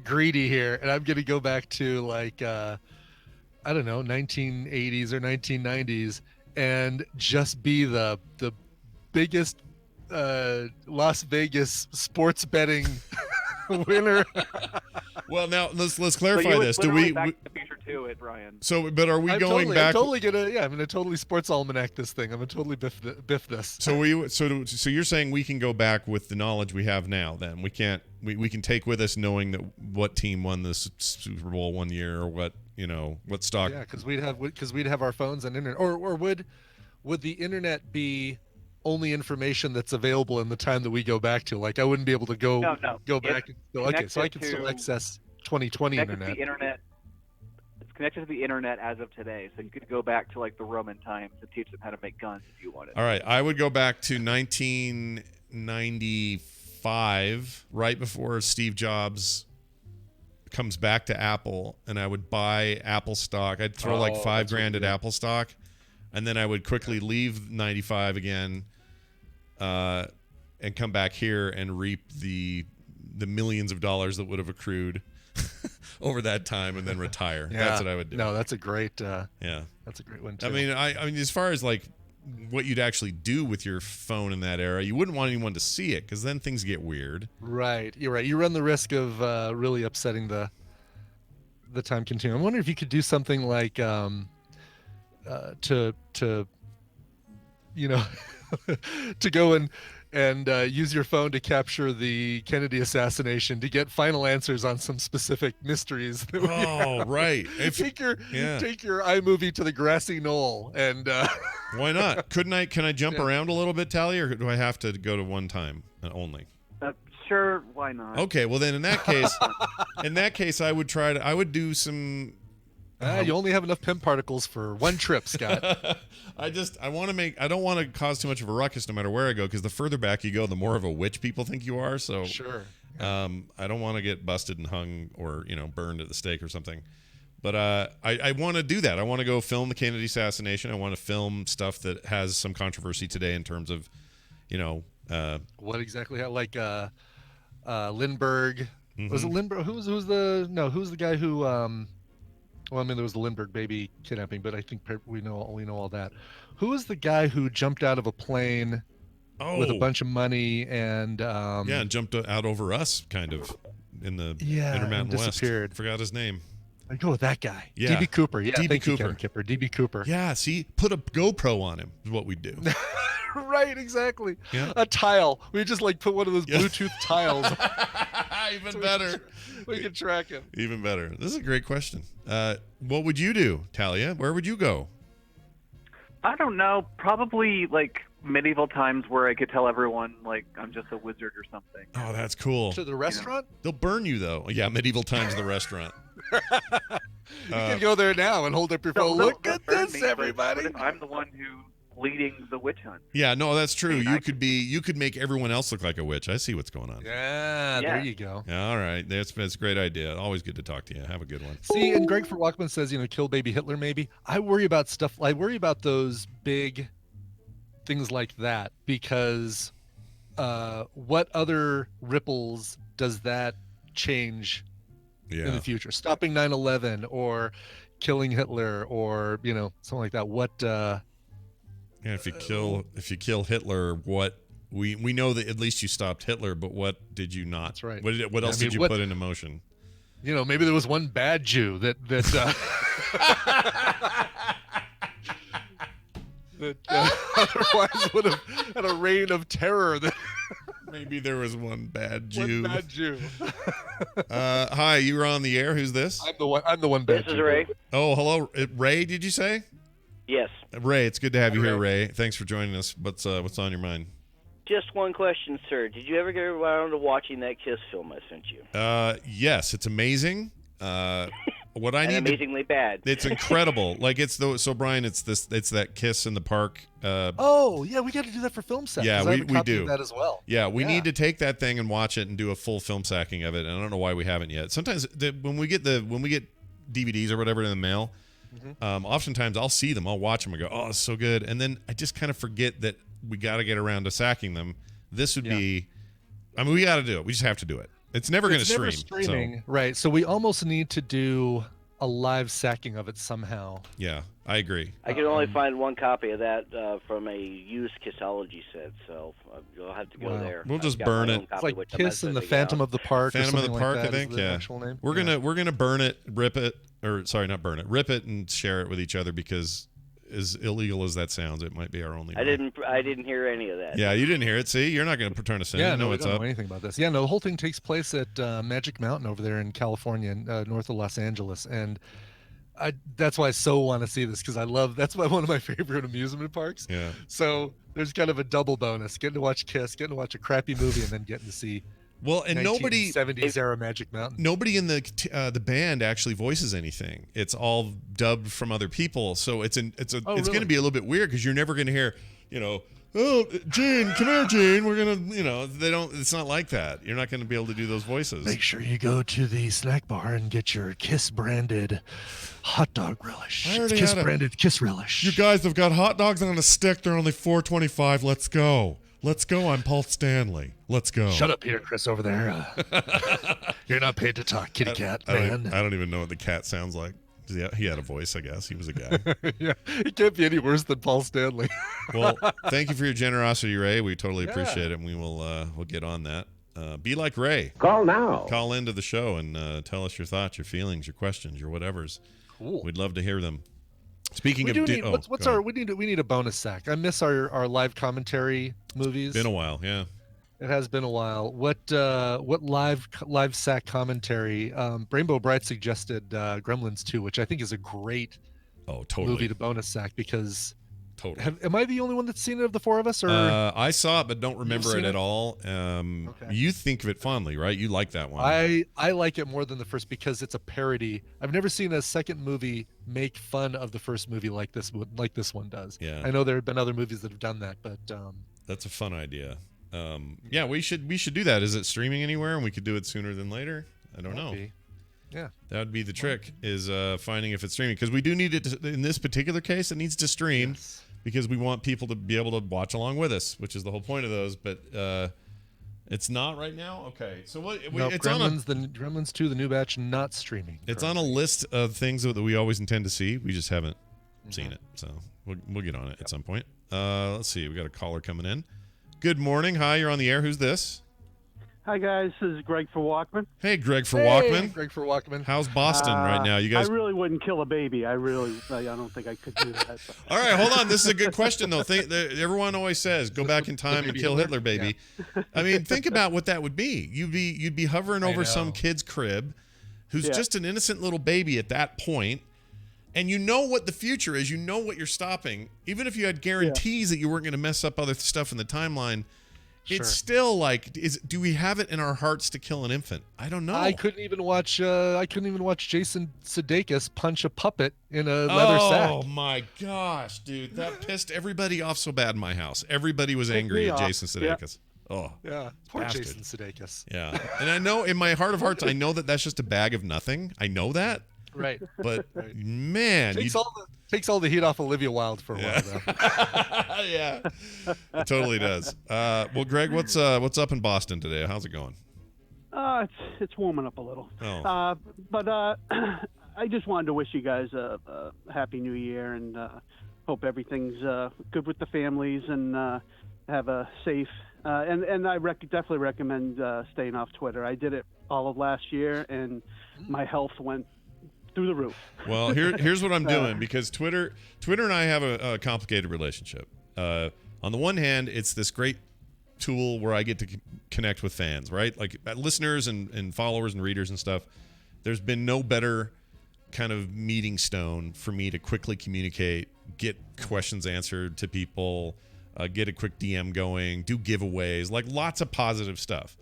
B: greedy here, and I'm gonna go back to like I don't know, 1980s or 1990s, and just be the biggest Las Vegas sports betting winner.
A: Well, now let's clarify
J: So you would
A: this.
J: literally Back to the Future to it, Brian.
A: So, but are we going back?
B: I'm gonna totally sports almanac this thing. I'm gonna totally biff this.
A: So you're saying we can go back with the knowledge we have now? Then we can't. We can take with us knowing that what team won the Super Bowl one year, or what what stock.
B: Yeah, because we'd have our phones and internet, or would the internet be only information that's available in the time that we go back to? Like I wouldn't be able to go back. Okay, so I can still access 2020 internet.
J: The internet. It's connected to the internet as of today, so you could go back to like the Roman times and teach them how to make guns if you wanted.
A: All right, I would go back to 1995, right before Steve Jobs comes back to Apple, and I would buy Apple stock. I'd throw like $5,000 at Apple stock, and then I would quickly leave 95 again, and come back here and reap the millions of dollars that would have accrued over that time, and then retire. That's what I would do.
B: No, that's a great.
A: That's
B: a great one too.
A: I mean, as far as like what you'd actually do with your phone in that era, you wouldn't want anyone to see it because then things get weird.
B: Right, you're right. You run the risk of really upsetting the time continuum. I wonder if you could do something like to to go and use your phone to capture the Kennedy assassination to get final answers on some specific mysteries. That
A: right.
B: Take your iMovie to the grassy knoll and.
A: Why not? Can I jump around a little bit, Tally, or do I have to go to one time only?
J: Sure, why not?
A: Okay, well then in that case, I would do some.
B: You only have enough pimp particles for one trip, Scott.
A: I don't want to cause too much of a ruckus no matter where I go, because the further back you go, the more of a witch people think you are. So
B: sure.
A: I don't want to get busted and hung or burned at the stake or something. But I want to do that. I want to go film the Kennedy assassination. I want to film stuff that has some controversy today in terms of,
B: what exactly? Like Lindbergh.
A: Mm-hmm.
B: Was it Lindbergh? Who's the guy who? Well, I mean, there was the Lindbergh baby kidnapping, but I think we know all that. Who was the guy who jumped out of a plane with a bunch of money and
A: and jumped out over us, kind of, in the Intermountain West?
B: Disappeared.
A: Forgot his name.
B: I go with that guy.
A: Yeah.
B: DB Cooper. Yeah,
A: DB Cooper.
B: DB Cooper.
A: Yeah, see, put a GoPro on him is what we do.
B: Right, exactly.
A: Yeah.
B: A tile. We just put one of those Bluetooth tiles.
A: Even better.
B: We can track him.
A: Even better. This is a great question. What would you do, Talia? Where would you go?
J: I don't know. Probably medieval times where I could tell everyone I'm just a wizard or something.
A: Oh, that's cool.
B: To the restaurant?
A: They'll burn you though. Yeah, medieval times, the restaurant.
B: You can go there now and hold up your phone. Look at this, everybody.
J: What if I'm the one who leading the witch hunt?
A: Yeah, no, that's true. You could make everyone else look like a witch. I see what's going on.
B: Yeah, there you go.
A: All right, that's a great idea. Always good to talk to you. Have a good one.
B: See, and Greg for Walkman says, kill baby Hitler. Maybe I worry about stuff. I worry about those big things like that because what other ripples does that change in the future? Stopping 9/11 or killing Hitler or something like that. What?
A: If you kill Hitler, what? We know that at least you stopped Hitler, but what did you not?
B: That's right.
A: What else did you put into motion?
B: Maybe there was one bad Jew that otherwise would have had a reign of terror.
A: Maybe there was one bad Jew.
B: One bad Jew.
A: Hi, you were on the air. Who's this?
B: I'm the one bad Jew.
K: This is Ray.
A: Oh, hello, Ray. Did you say?
K: Yes.
A: Ray, it's good to have you here, Ray. Thanks for joining us. What's on your mind?
K: Just one question, sir. Did you ever get around to watching that Kiss film I sent you?
A: Yes, it's amazing. What I need
K: amazingly bad.
A: It's incredible. So Brian, it's that Kiss in the park.
B: Oh yeah, we got to do that for film sack.
A: Yeah,
B: we
A: do
B: that as well.
A: Yeah, we need to take that thing and watch it and do a full film sacking of it. And I don't know why we haven't yet. Sometimes when we get DVDs or whatever in the mail, oftentimes I'll see them, I'll watch them, and go, oh, it's so good, and then I just kind of forget that we got to get around to sacking them. This would be, we got to do it. We just have to do it. It's never going to stream.
B: Streaming, right? So we almost need to do a live sacking of it somehow.
A: Yeah, I agree.
K: I can only find one copy of that from a used Kissology set, so you'll have to go there.
A: We'll just burn it.
B: It's like Kiss and the Phantom of the Park.
A: Phantom of the Park,
B: like
A: I think. Yeah.
B: Name.
A: We're gonna burn it, rip it, or sorry, not burn it, rip it and share it with each other, because as illegal as that sounds, it might be our only.
K: I didn't hear any of that.
A: Yeah, you didn't hear it. See, you're not going to turn us in.
B: Yeah,
A: you know
B: no, we
A: what's
B: don't
A: up.
B: know anything about this. Yeah, no, the whole thing takes place at Magic Mountain over there in California, north of Los Angeles, and that's why I so want to see this, because that's one of my favorite amusement parks.
A: Yeah.
B: So there's kind of a double bonus: getting to watch Kiss, getting to watch a crappy movie, and then getting to see.
A: Well, and
B: 1970s era Magic Mountain.
A: Nobody in the band actually voices anything. It's all dubbed from other people, so it's going to be a little bit weird, because you're never going to hear, oh, Gene, come here, Gene. We're gonna, they don't. It's not like that. You're not going to be able to do those voices.
B: Make sure you go to the snack bar and get your Kiss branded hot dog relish. Kiss branded Kiss relish.
A: You guys have got hot dogs on a stick. They're only $4.25. Let's go. Let's go. I'm Paul Stanley. Let's go.
B: Shut up, Peter Chris over there. You're not paid to talk, kitty cat, man.
A: I don't even know what the cat sounds like. He had a voice, I guess. He was a guy.
B: Yeah, he can't be any worse than Paul Stanley.
A: Well, thank you for your generosity, Ray. We totally appreciate it, and we will we'll get on that. Be like Ray.
C: Call now.
A: Call into the show and tell us your thoughts, your feelings, your questions, your whatevers.
B: Cool.
A: We'd love to hear them. Speaking
B: we
A: of,
B: we need a bonus sack. I miss our live commentary movies.
A: Been a while, yeah.
B: It has been a while. What live sack commentary? Rainbow Bright suggested Gremlins 2, which I think is a great movie to bonus sack, because am I the only one that's seen it of the four of us? Or
A: I saw it but don't remember it at all.
B: Okay.
A: You think of it fondly, right? You like that one.
B: I like it more than the first, because it's a parody. I've never seen a second movie make fun of the first movie like this one does.
A: Yeah.
B: I know there have been other movies that have done that, but
A: that's a fun idea. Yeah, we should do that. Is it streaming anywhere, and we could do it sooner than later? I don't know.
B: Yeah,
A: that would be the trick, is finding if it's streaming, because we do need it in this particular case. It needs to stream, because we want people to be able to watch along with us, which is the whole point of those. But it's not right now. Okay, so what? It's
B: Gremlins 2, the new batch, not streaming.
A: It's on a list of things that we always intend to see. We just haven't seen it, so we'll get on it at some point. Let's see. We got a caller coming in. Good morning. Hi, you're on the air. Who's this?
L: Hi, guys. This is Greg for Walkman.
A: Hey, Greg for Walkman.
B: Greg for Walkman.
A: How's Boston right now? You guys?
L: I really wouldn't kill a baby. I don't think I could do that.
A: All right, hold on. This is a good question, though. Everyone always says, "Go back in time and kill Hitler, baby." Yeah. I mean, think about what that would be. You'd be hovering over some kid's crib, who's just an innocent little baby at that point. And you know what the future is. You know what you're stopping. Even if you had guarantees that you weren't going to mess up other stuff in the timeline, it's still like, do we have it in our hearts to kill an infant? I don't know.
B: I couldn't even watch Jason Sudeikis punch a puppet in a leather sack.
A: Oh my gosh, dude, that pissed everybody off so bad in my house. Everybody was angry at Jason Sudeikis. Yeah. Oh,
B: yeah, poor
A: bastard.
B: Jason Sudeikis.
A: Yeah, and I know in my heart of hearts, I know that that's just a bag of nothing. I know that.
B: Right,
A: but man,
B: takes all the heat off Olivia Wilde for a while. Though.
A: Yeah, it totally does. Well, Greg, what's up in Boston today? How's it going?
L: It's warming up a little.
A: Oh.
L: But I just wanted to wish you guys a happy New Year, and hope everything's good with the families, and have a safe. And I definitely recommend staying off Twitter. I did it all of last year, and my health went through the roof.
A: Well, here's what I'm doing, because Twitter and I have a complicated relationship. On the one hand, it's this great tool where I get to connect with fans, right? Like listeners and followers and readers and stuff. There's been no better kind of meeting stone for me to quickly communicate, get questions answered to people, get a quick DM going, do giveaways, like lots of positive stuff.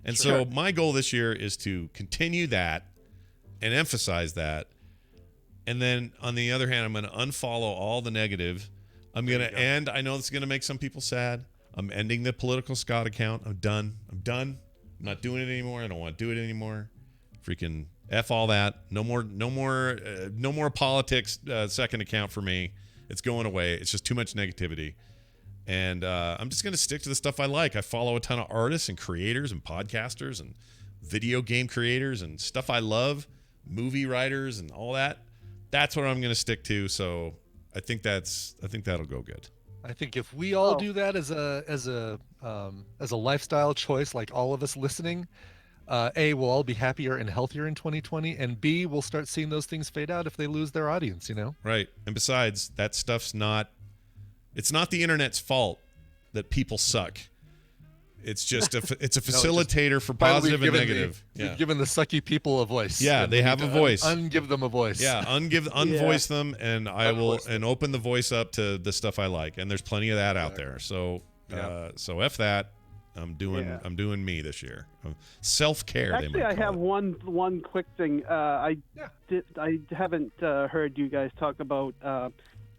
A: And so my goal this year is to continue that and emphasize that. And then on the other hand, I'm going to unfollow all the negative. I'm going to end. I know this is going to make some people sad. I'm ending the Political Scott account. I'm done. I'm not doing it anymore. I don't want to do it anymore. Freaking F all that. No more politics second account for me. It's going away. It's just too much negativity. And I'm just going to stick to the stuff I like. I follow a ton of artists and creators and podcasters and video game creators and stuff I love, movie writers and all that. That's what I'm going to stick to. So I think that'll go good.
B: I think if we all do that as a lifestyle choice, like all of us listening, A, we'll all be happier and healthier in 2020, and B, we'll start seeing those things fade out if they lose their audience, you know?
A: Right. And besides, that stuff's not the internet's fault that people suck. It's just it's a facilitator for positive and negative.
B: We've given the sucky people a voice.
A: Yeah, they have a voice.
B: Ungive them a voice.
A: Yeah, unvoice them, and I will open the voice up to the stuff I like. And there's plenty of that out there. So so F that. I'm doing me this year. Self-care.
L: Actually, I have one quick thing. I haven't heard you guys talk about.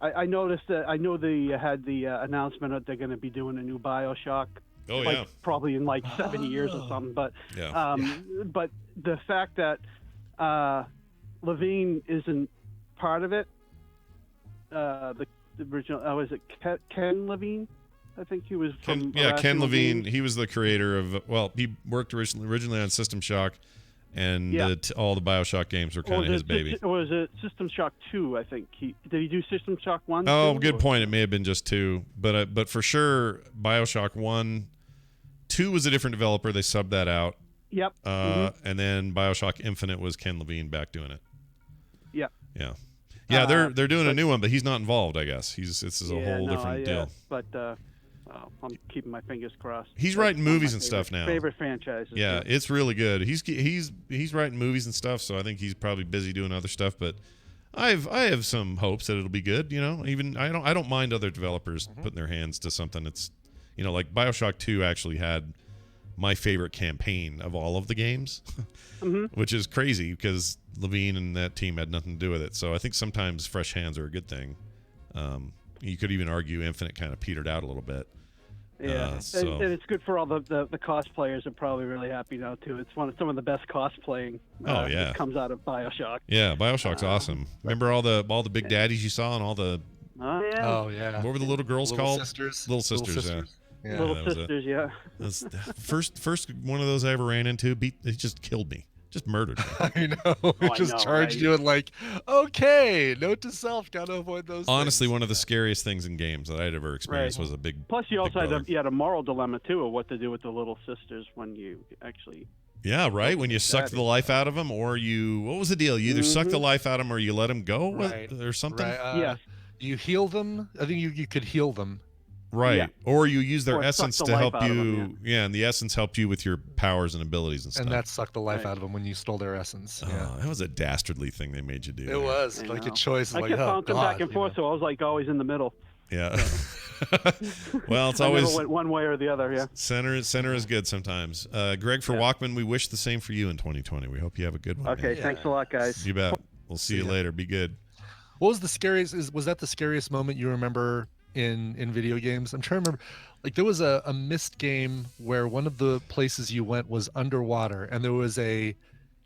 L: I noticed that I know they had the announcement that they're going to be doing a new BioShock.
A: Oh yeah,
L: probably in like 7 years or something. But but the fact that Levine isn't part of it, the original. Was it Ken Levine? I think he was from.
A: Ken Levine. He was the creator of. Well, he worked originally on System Shock, and all the BioShock games were kind of his baby.
L: Was it System Shock 2? I think did he do System Shock 1?
A: Oh, good point. It may have been just 2, but for sure, BioShock 1, 2 was a different developer. They subbed that out.
L: Yep.
A: And then BioShock Infinite was Ken Levine back doing it.
L: Yep.
A: Yeah. Yeah, they're doing a new one, but he's not involved. I guess this is a whole different deal.
L: But I'm keeping my fingers crossed.
A: He's writing movies and stuff now.
L: Favorite franchises.
A: Yeah, it's really good. He's writing movies and stuff, so I think he's probably busy doing other stuff. But I have some hopes that it'll be good. You know, even I don't mind other developers putting their hands to something that's, you know, like BioShock 2 actually had my favorite campaign of all of the games, which is crazy because Levine and that team had nothing to do with it. So I think sometimes fresh hands are a good thing. You could even argue Infinite kind of petered out a little bit.
L: Yeah, and it's good for all the cosplayers are probably really happy now too. It's some of the best cosplaying. That comes out of BioShock.
A: Yeah, BioShock's awesome. Remember all the big daddies you saw and all the.
L: Oh yeah.
B: Oh yeah.
A: What were the little girls called? Little sisters.
L: Yeah. Little sisters. Yeah.
A: That's first one of those I ever ran into. He just killed me. Just murdered me.
B: I know. He just charged you and like, okay, note to self, gotta avoid those.
A: Honestly,
B: things.
A: one of the scariest things in games that I'd ever experienced was a big.
L: Plus, you also had a moral dilemma too of what to do with the little sisters when you actually.
A: Yeah, right. When you sucked the life out of them, or what was the deal? You either suck the life out of them, or you let them go, or something.
B: Right.
L: Yes.
B: You heal them. I think you could heal them.
A: Right.
L: Yeah.
A: Or you use their
L: Or
A: essence
L: suck the
A: to
L: life
A: help
L: out of
A: you.
L: them,
A: And the essence helped you with your powers and abilities and stuff.
B: And that sucked the life out of them when you stole their essence.
A: That was a dastardly thing they made you do.
B: It was like a choice.
L: I kept bouncing back and forth, so I was like always in the middle.
A: Yeah. Well, it's
L: I
A: always
L: never went one way or the other. Yeah.
A: Center is good sometimes. Greg for Walkman, we wish the same for you in 2020. We hope you have a good one.
L: Okay.
A: man.
L: Thanks a lot, guys.
A: You bet. We'll see you later. Be good.
B: What was the scariest? Was that the scariest moment you remember in video games? I'm trying to remember. Like there was a mist game where one of the places you went was underwater, and there was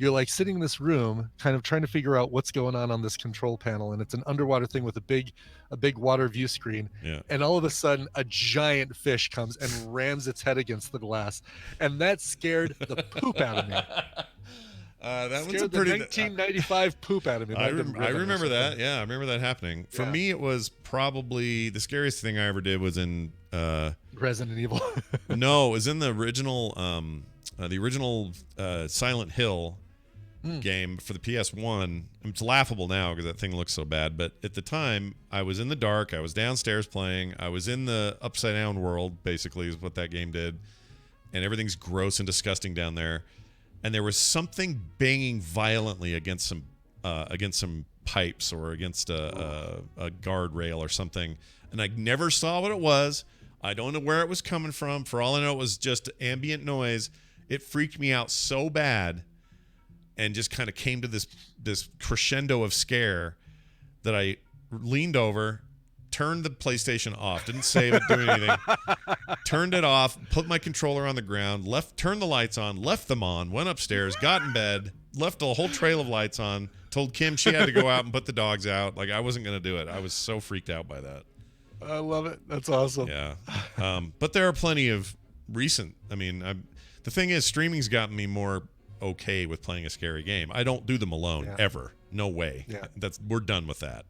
B: you're like sitting in this room, kind of trying to figure out what's going on this control panel, and it's an underwater thing with a big water view screen.
A: Yeah.
B: And all of a sudden, a giant fish comes and rams its head against the glass, and that scared the poop out of me.
A: That
B: scared
A: was a
B: the
A: pretty
B: 1995 poop out of me.
A: I remember that. Yeah, I remember that happening. For me, it was probably the scariest thing I ever did was in
B: Resident Evil.
A: No, it was in the original Silent Hill game for the PS1. It's laughable now because that thing looks so bad, but at the time I was in the dark, I was downstairs playing, I was in the upside down world, basically is what that game did, and everything's gross and disgusting down there, and there was something banging violently against some pipes or against a guardrail or something, and I never saw what it was. I don't know where it was coming from. For all I know, it was just ambient noise. It freaked me out so bad and just kind of came to this crescendo of scare that I leaned over, turned the PlayStation off, didn't save it, do anything, turned it off, put my controller on the ground, turned the lights on, left them on, went upstairs, got in bed, left a whole trail of lights on, told Kim she had to go out and put the dogs out. Like, I wasn't going to do it. I was so freaked out by that.
B: I love it. That's awesome.
A: Yeah. But there are plenty of recent, the thing is, streaming's gotten me more okay with playing a scary game. I don't do them alone ever. No way.
B: Yeah.
A: We're done with that.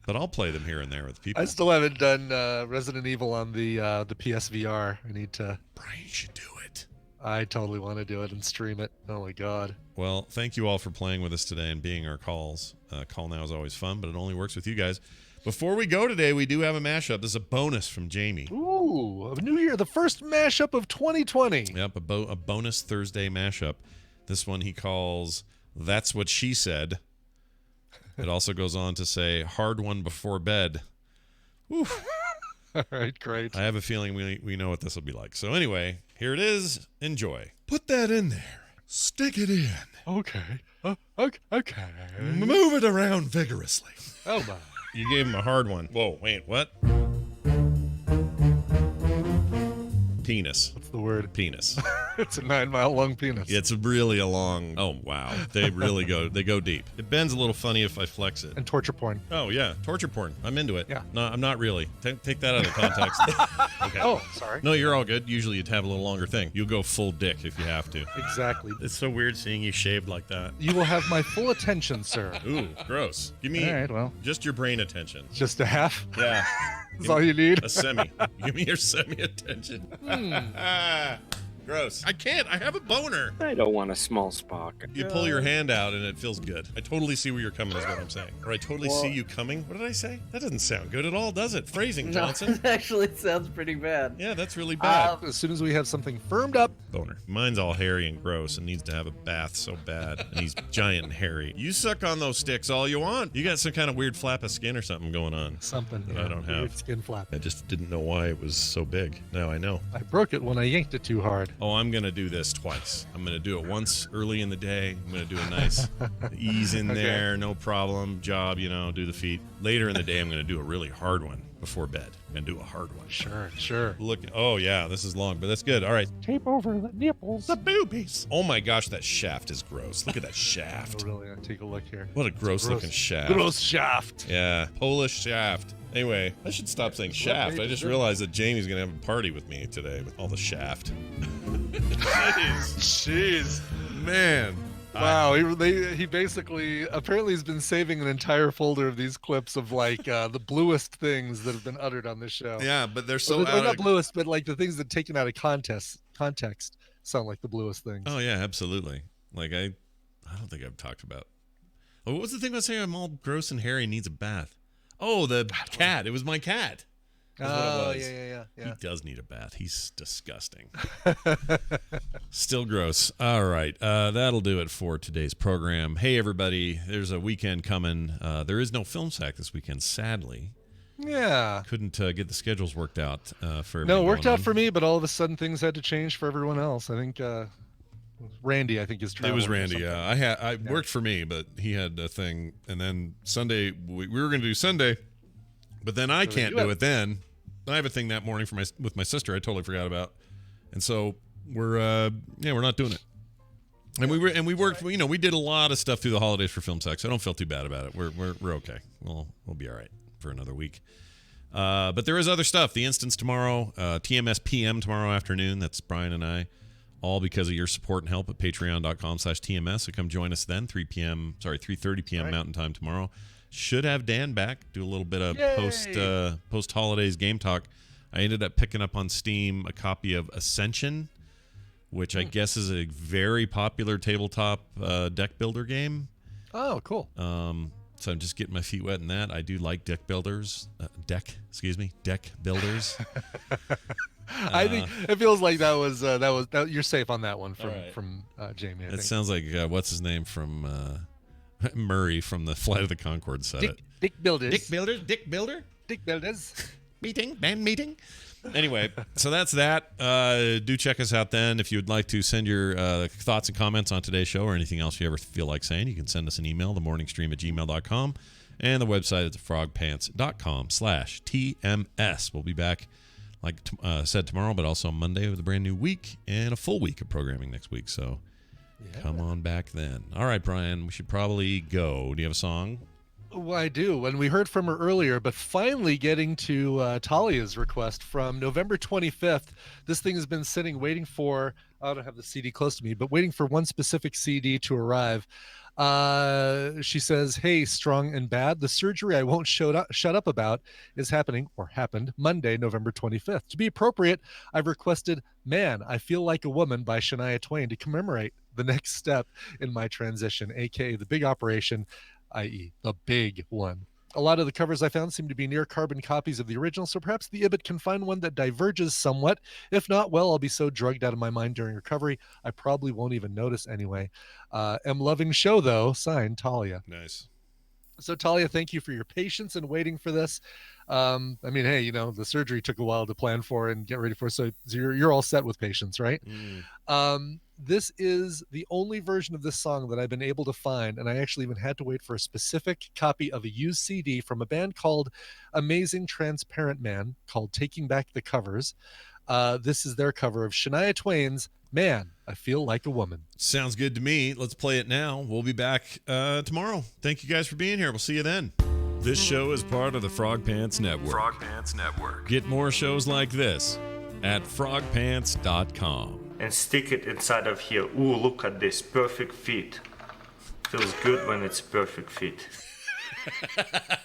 A: But I'll play them here and there with people.
B: I still haven't done Resident Evil on the PSVR. I need to.
A: Brian should do it.
B: I totally want to do it and stream it. Oh my god.
A: Well, thank you all for playing with us today and being our calls. Call now is always fun, but it only works with you guys. Before we go today, we do have a mashup. This is a bonus from Jamie.
B: Ooh, a new year, the first mashup of 2020.
A: Yep, a bonus Thursday mashup. This one he calls That's What She Said. It also goes on to say Hard One Before Bed. Woo.
B: All right, great.
A: I have a feeling we know what this will be like. So anyway, here it is. Enjoy. Put that in there. Stick it in.
B: Okay. Okay.
A: Move it around vigorously.
B: Oh my.
A: You gave him a hard one. Whoa, wait, what? Penis.
B: What's the word?
A: Penis.
B: It's a 9-mile-long penis.
A: It's really a long. Oh wow, they really go. They go deep. It bends a little funny if I flex it.
B: And torture porn.
A: Oh yeah, torture porn. I'm into it.
B: Yeah.
A: No, I'm not really. Take that out of context. Okay.
B: Oh, sorry.
A: No, you're all good. Usually you'd have a little longer thing. You'll go full dick if you have to.
B: Exactly.
A: It's so weird seeing you shaved like that.
B: You will have my full attention, sir.
A: Ooh, gross. Give me
B: All right, well.
A: just your brain attention.
B: Just a half?
A: Yeah.
B: That's all you need?
A: A semi. Give me your semi attention. Gross. I can't. I have a boner.
C: I don't want a small Spock.
A: You pull your hand out and it feels good. I totally see where you're coming is what I'm saying. Or I totally see you coming. What did I say? That doesn't sound good at all, does it? Phrasing, Johnson.
M: No, actually sounds pretty bad.
A: Yeah, that's really bad.
B: As soon as we have something firmed up.
A: Boner. Mine's all hairy and gross and needs to have a bath so bad. And he's giant and hairy. You suck on those sticks all you want. You got some kind of weird flap of skin or something going on.
B: Something.
A: That I don't have.
B: Weird skin flap.
A: I just didn't know why it was so big. Now I know.
B: I broke it when I yanked it too hard.
A: Oh, I'm going to do this twice. I'm going to do it once early in the day. I'm going to do a nice ease in there, no problem, job, do the feet. Later in the day, I'm going to do a really hard one before bed. I'm going to do a hard one.
B: Sure.
A: Look, oh yeah, this is long, but that's good. All right.
B: Tape over the nipples.
A: The boobies. Oh my gosh, that shaft is gross. Look at that shaft.
B: Oh, really? Take a look here.
A: What a gross looking shaft.
B: Gross shaft.
A: Yeah, Polish shaft. Anyway, I should stop saying shaft. I just realized that Jamie's going to have a party with me today with all the shaft.
B: Jeez.
A: Man.
B: Wow, he basically apparently has been saving an entire folder of these clips of like the bluest things that have been uttered on this show.
A: Yeah, but they're so
B: not bluest, but like the things that taken out of context sound like the bluest things.
A: Oh yeah, absolutely. Like I don't think I've talked about. Oh, what was the thing I was saying? I'm all gross and hairy, needs a bath. Oh, the cat. It was my cat. That's what it was.
B: Yeah.
A: He does need a bath. He's disgusting. Still gross. All right. That'll do it for today's program. Hey, everybody. There's a weekend coming. There is no Film Sack this weekend, sadly.
B: Yeah.
A: Couldn't get the schedules worked out for
B: No, it worked out for me, but all of a sudden things had to change for everyone else. I think Randy, is traveling.
A: It was Randy, yeah. I worked for me, but he had a thing. And then Sunday, we were going to do Sunday. But then I can't do it then. I have a thing that morning with my sister I totally forgot about. And so we're not doing it. And we worked, we did a lot of stuff through the holidays for Film Sack, so I don't feel too bad about it. We're okay. We'll be all right for another week. But there is other stuff. The Instance tomorrow, TMS PM tomorrow afternoon. That's Brian and I. All because of your support and help at patreon.com/TMS. So come join us then, 3:30 p.m. Mountain Time tomorrow. Should have Dan back, do a little bit of post holidays game talk. I ended up picking up on Steam a copy of Ascension, which I guess is a very popular tabletop deck builder game.
B: Oh, cool.
A: So I'm just getting my feet wet in that. I do like deck builders. Deck builders.
B: I think it feels like that was you're safe on that one from Jamie.
A: It sounds like what's his name from Murray from the Flight of the Conchords said it.
B: Dick builders.
A: Dick builders. Band meeting. Anyway, so that's that. Do check us out then. If you would like to send your thoughts and comments on today's show or anything else you ever feel like saying, you can send us an email, themorningstream@gmail.com, and the website is frogpants.com/TMS. We'll be back, like said, tomorrow, but also Monday with a brand new week and a full week of programming next week. So come on back then. All right, Brian, we should probably go. Do you have a song?
B: Well, I do. And we heard from her earlier, but finally getting to Talia's request from November 25th. This thing has been sitting waiting for, I don't have the CD close to me, but waiting for one specific CD to arrive. She says, "Hey, Strong and Bad, the surgery I won't shut up about is happening, or happened, Monday, November 25th. To be appropriate, I've requested Man, I Feel Like a Woman by Shania Twain to commemorate the next step in my transition, aka the big operation, i.e. the big one. A lot of the covers I found seem to be near carbon copies of the original, so perhaps the Ibit can find one that diverges somewhat. If not, well, I'll be so drugged out of my mind during recovery, I probably won't even notice anyway. Am loving show, though. Signed, Talia."
A: Nice.
B: So, Talia, thank you for your patience in waiting for this. I mean, hey, the surgery took a while to plan for and get ready for, so you're all set with patience, right? This is the only version of this song that I've been able to find, and I actually even had to wait for a specific copy of a used CD from a band called Amazing Transparent Man, called Taking Back the Covers. This is their cover of Shania Twain's Man, I Feel Like a Woman.
A: Sounds good to me. Let's play it now. We'll be back tomorrow. Thank you guys for being here. We'll see you then. This show is part of the Frog Pants Network.
N: Frog Pants Network.
A: Get more shows like this at frogpants.com.
H: And stick it inside of here. Ooh, look at this. Perfect fit. Feels good when it's perfect fit.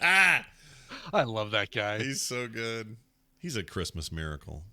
B: I love that guy.
A: He's so good. He's a Christmas miracle.